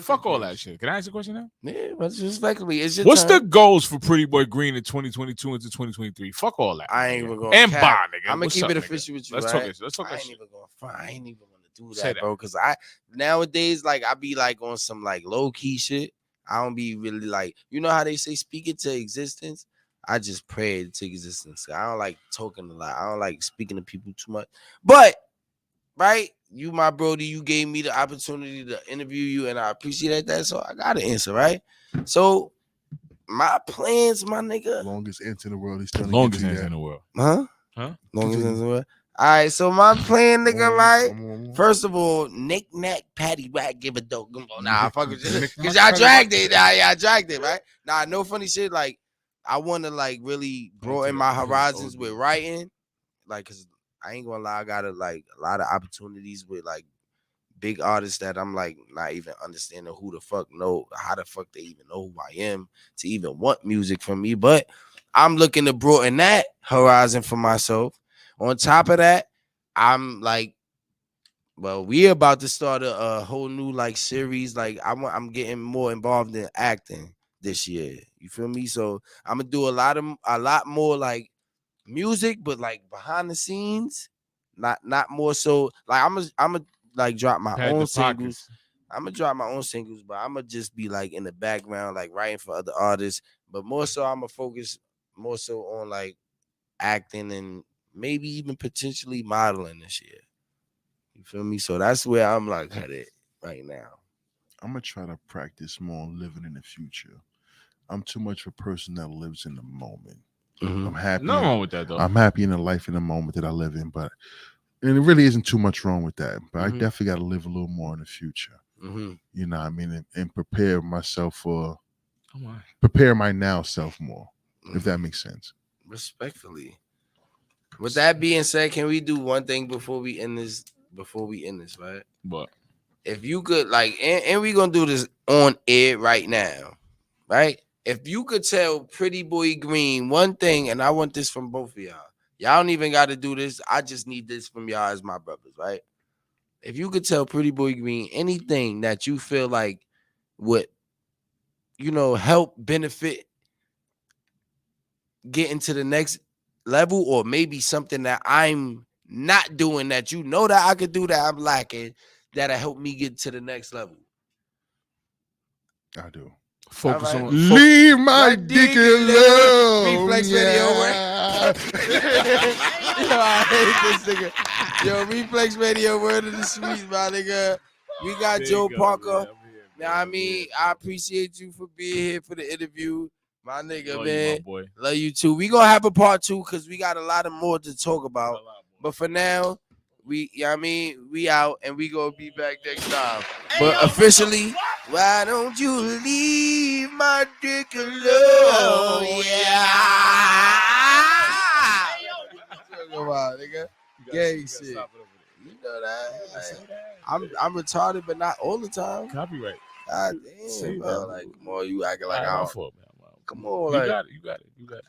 Fuck all that shit. Can I ask a question now? Yeah, but respectfully, it's your What's turn. the goals for Pretty Boy Green in 2022 into 2023? Fuck all that. I ain't even gonna and bye, nigga. I'm gonna keep it nigga? official with you. Let's right? talk this. Let's talk that shit. I ain't even gonna do that, bro. Cause I nowadays like I be like on some like low key shit. I don't be really like, you know how they say speak it to existence. I just pray it to existence. I don't like talking a lot. I don't like speaking to people too much. But right, you my brody, you gave me the opportunity to interview you, and I appreciate that. So I got to answer, right? So my plans, my nigga. Longest answer in the world. He's still longest answer in the world. Huh? Longest answer in the world. All right, so my plan, nigga, like, first of all, knick knack, patty whack, give a dope. Nah, fuck with you, cause y'all dragged it. Nah, yeah, I dragged it, right? Nah, no funny shit. Like, I want to like really broaden my horizons with writing, like, cause I ain't gonna lie, I got a lot of opportunities with like big artists that I'm like not even understanding how the fuck they even know who I am to even want music from me. But I'm looking to broaden that horizon for myself. On top of that, I'm like, well, we're about to start a whole new like series. Like I'm getting more involved in acting this year. You feel me? So I'm gonna do a lot more like music, but like behind the scenes, not more so. Like I'm gonna like drop my own singles. I'm gonna drop my own singles, but I'm gonna just be like in the background, like writing for other artists. But more so, I'm gonna focus more so on like acting and maybe even potentially modeling this year. You feel me? So that's where I'm like headed right now. I'm gonna try to practice more on living in the future. I'm too much of a person that lives in the moment. Mm-hmm. I'm happy. Nothing wrong with that though. I'm happy in the life in the moment that I live in, but and it really isn't too much wrong with that. But I definitely got to live a little more in the future. You know what I mean? And prepare myself for prepare my now self more, if that makes sense. Respectfully. With that being said, can we do one thing before we end this, right? What? If you could like, and we gonna do this on air right now, right? If you could tell Pretty Boy Green one thing, and I want this from both of y'all. Y'all don't even got to do this. I just need this from y'all as my brothers, right? If you could tell Pretty Boy Green anything that you feel like would, help benefit getting to the next level, or maybe something that I'm not doing that that I could do that I'm lacking, that'll help me get to the next level. I do. Focus on leave my dick alone. Reflex Radio. Yo, I hate this nigga. Yo, Reflex Radio, word of the street, my nigga. We got Joe Parker. Now, I mean, I appreciate you for being here for the interview. My nigga, man. You, my boy. Love you too. We gonna have a part 2 because we got a lot of more to talk about. But for now, we out and we gonna be back next time. But officially, why don't you leave my dick alone? Yeah. Come on, nigga. Gay shit. You know that. I'm retarded, but not all the time. Copyright. God damn, bro. Like, come on, you acting like I don't. Fault, man. Come on, You like. got it.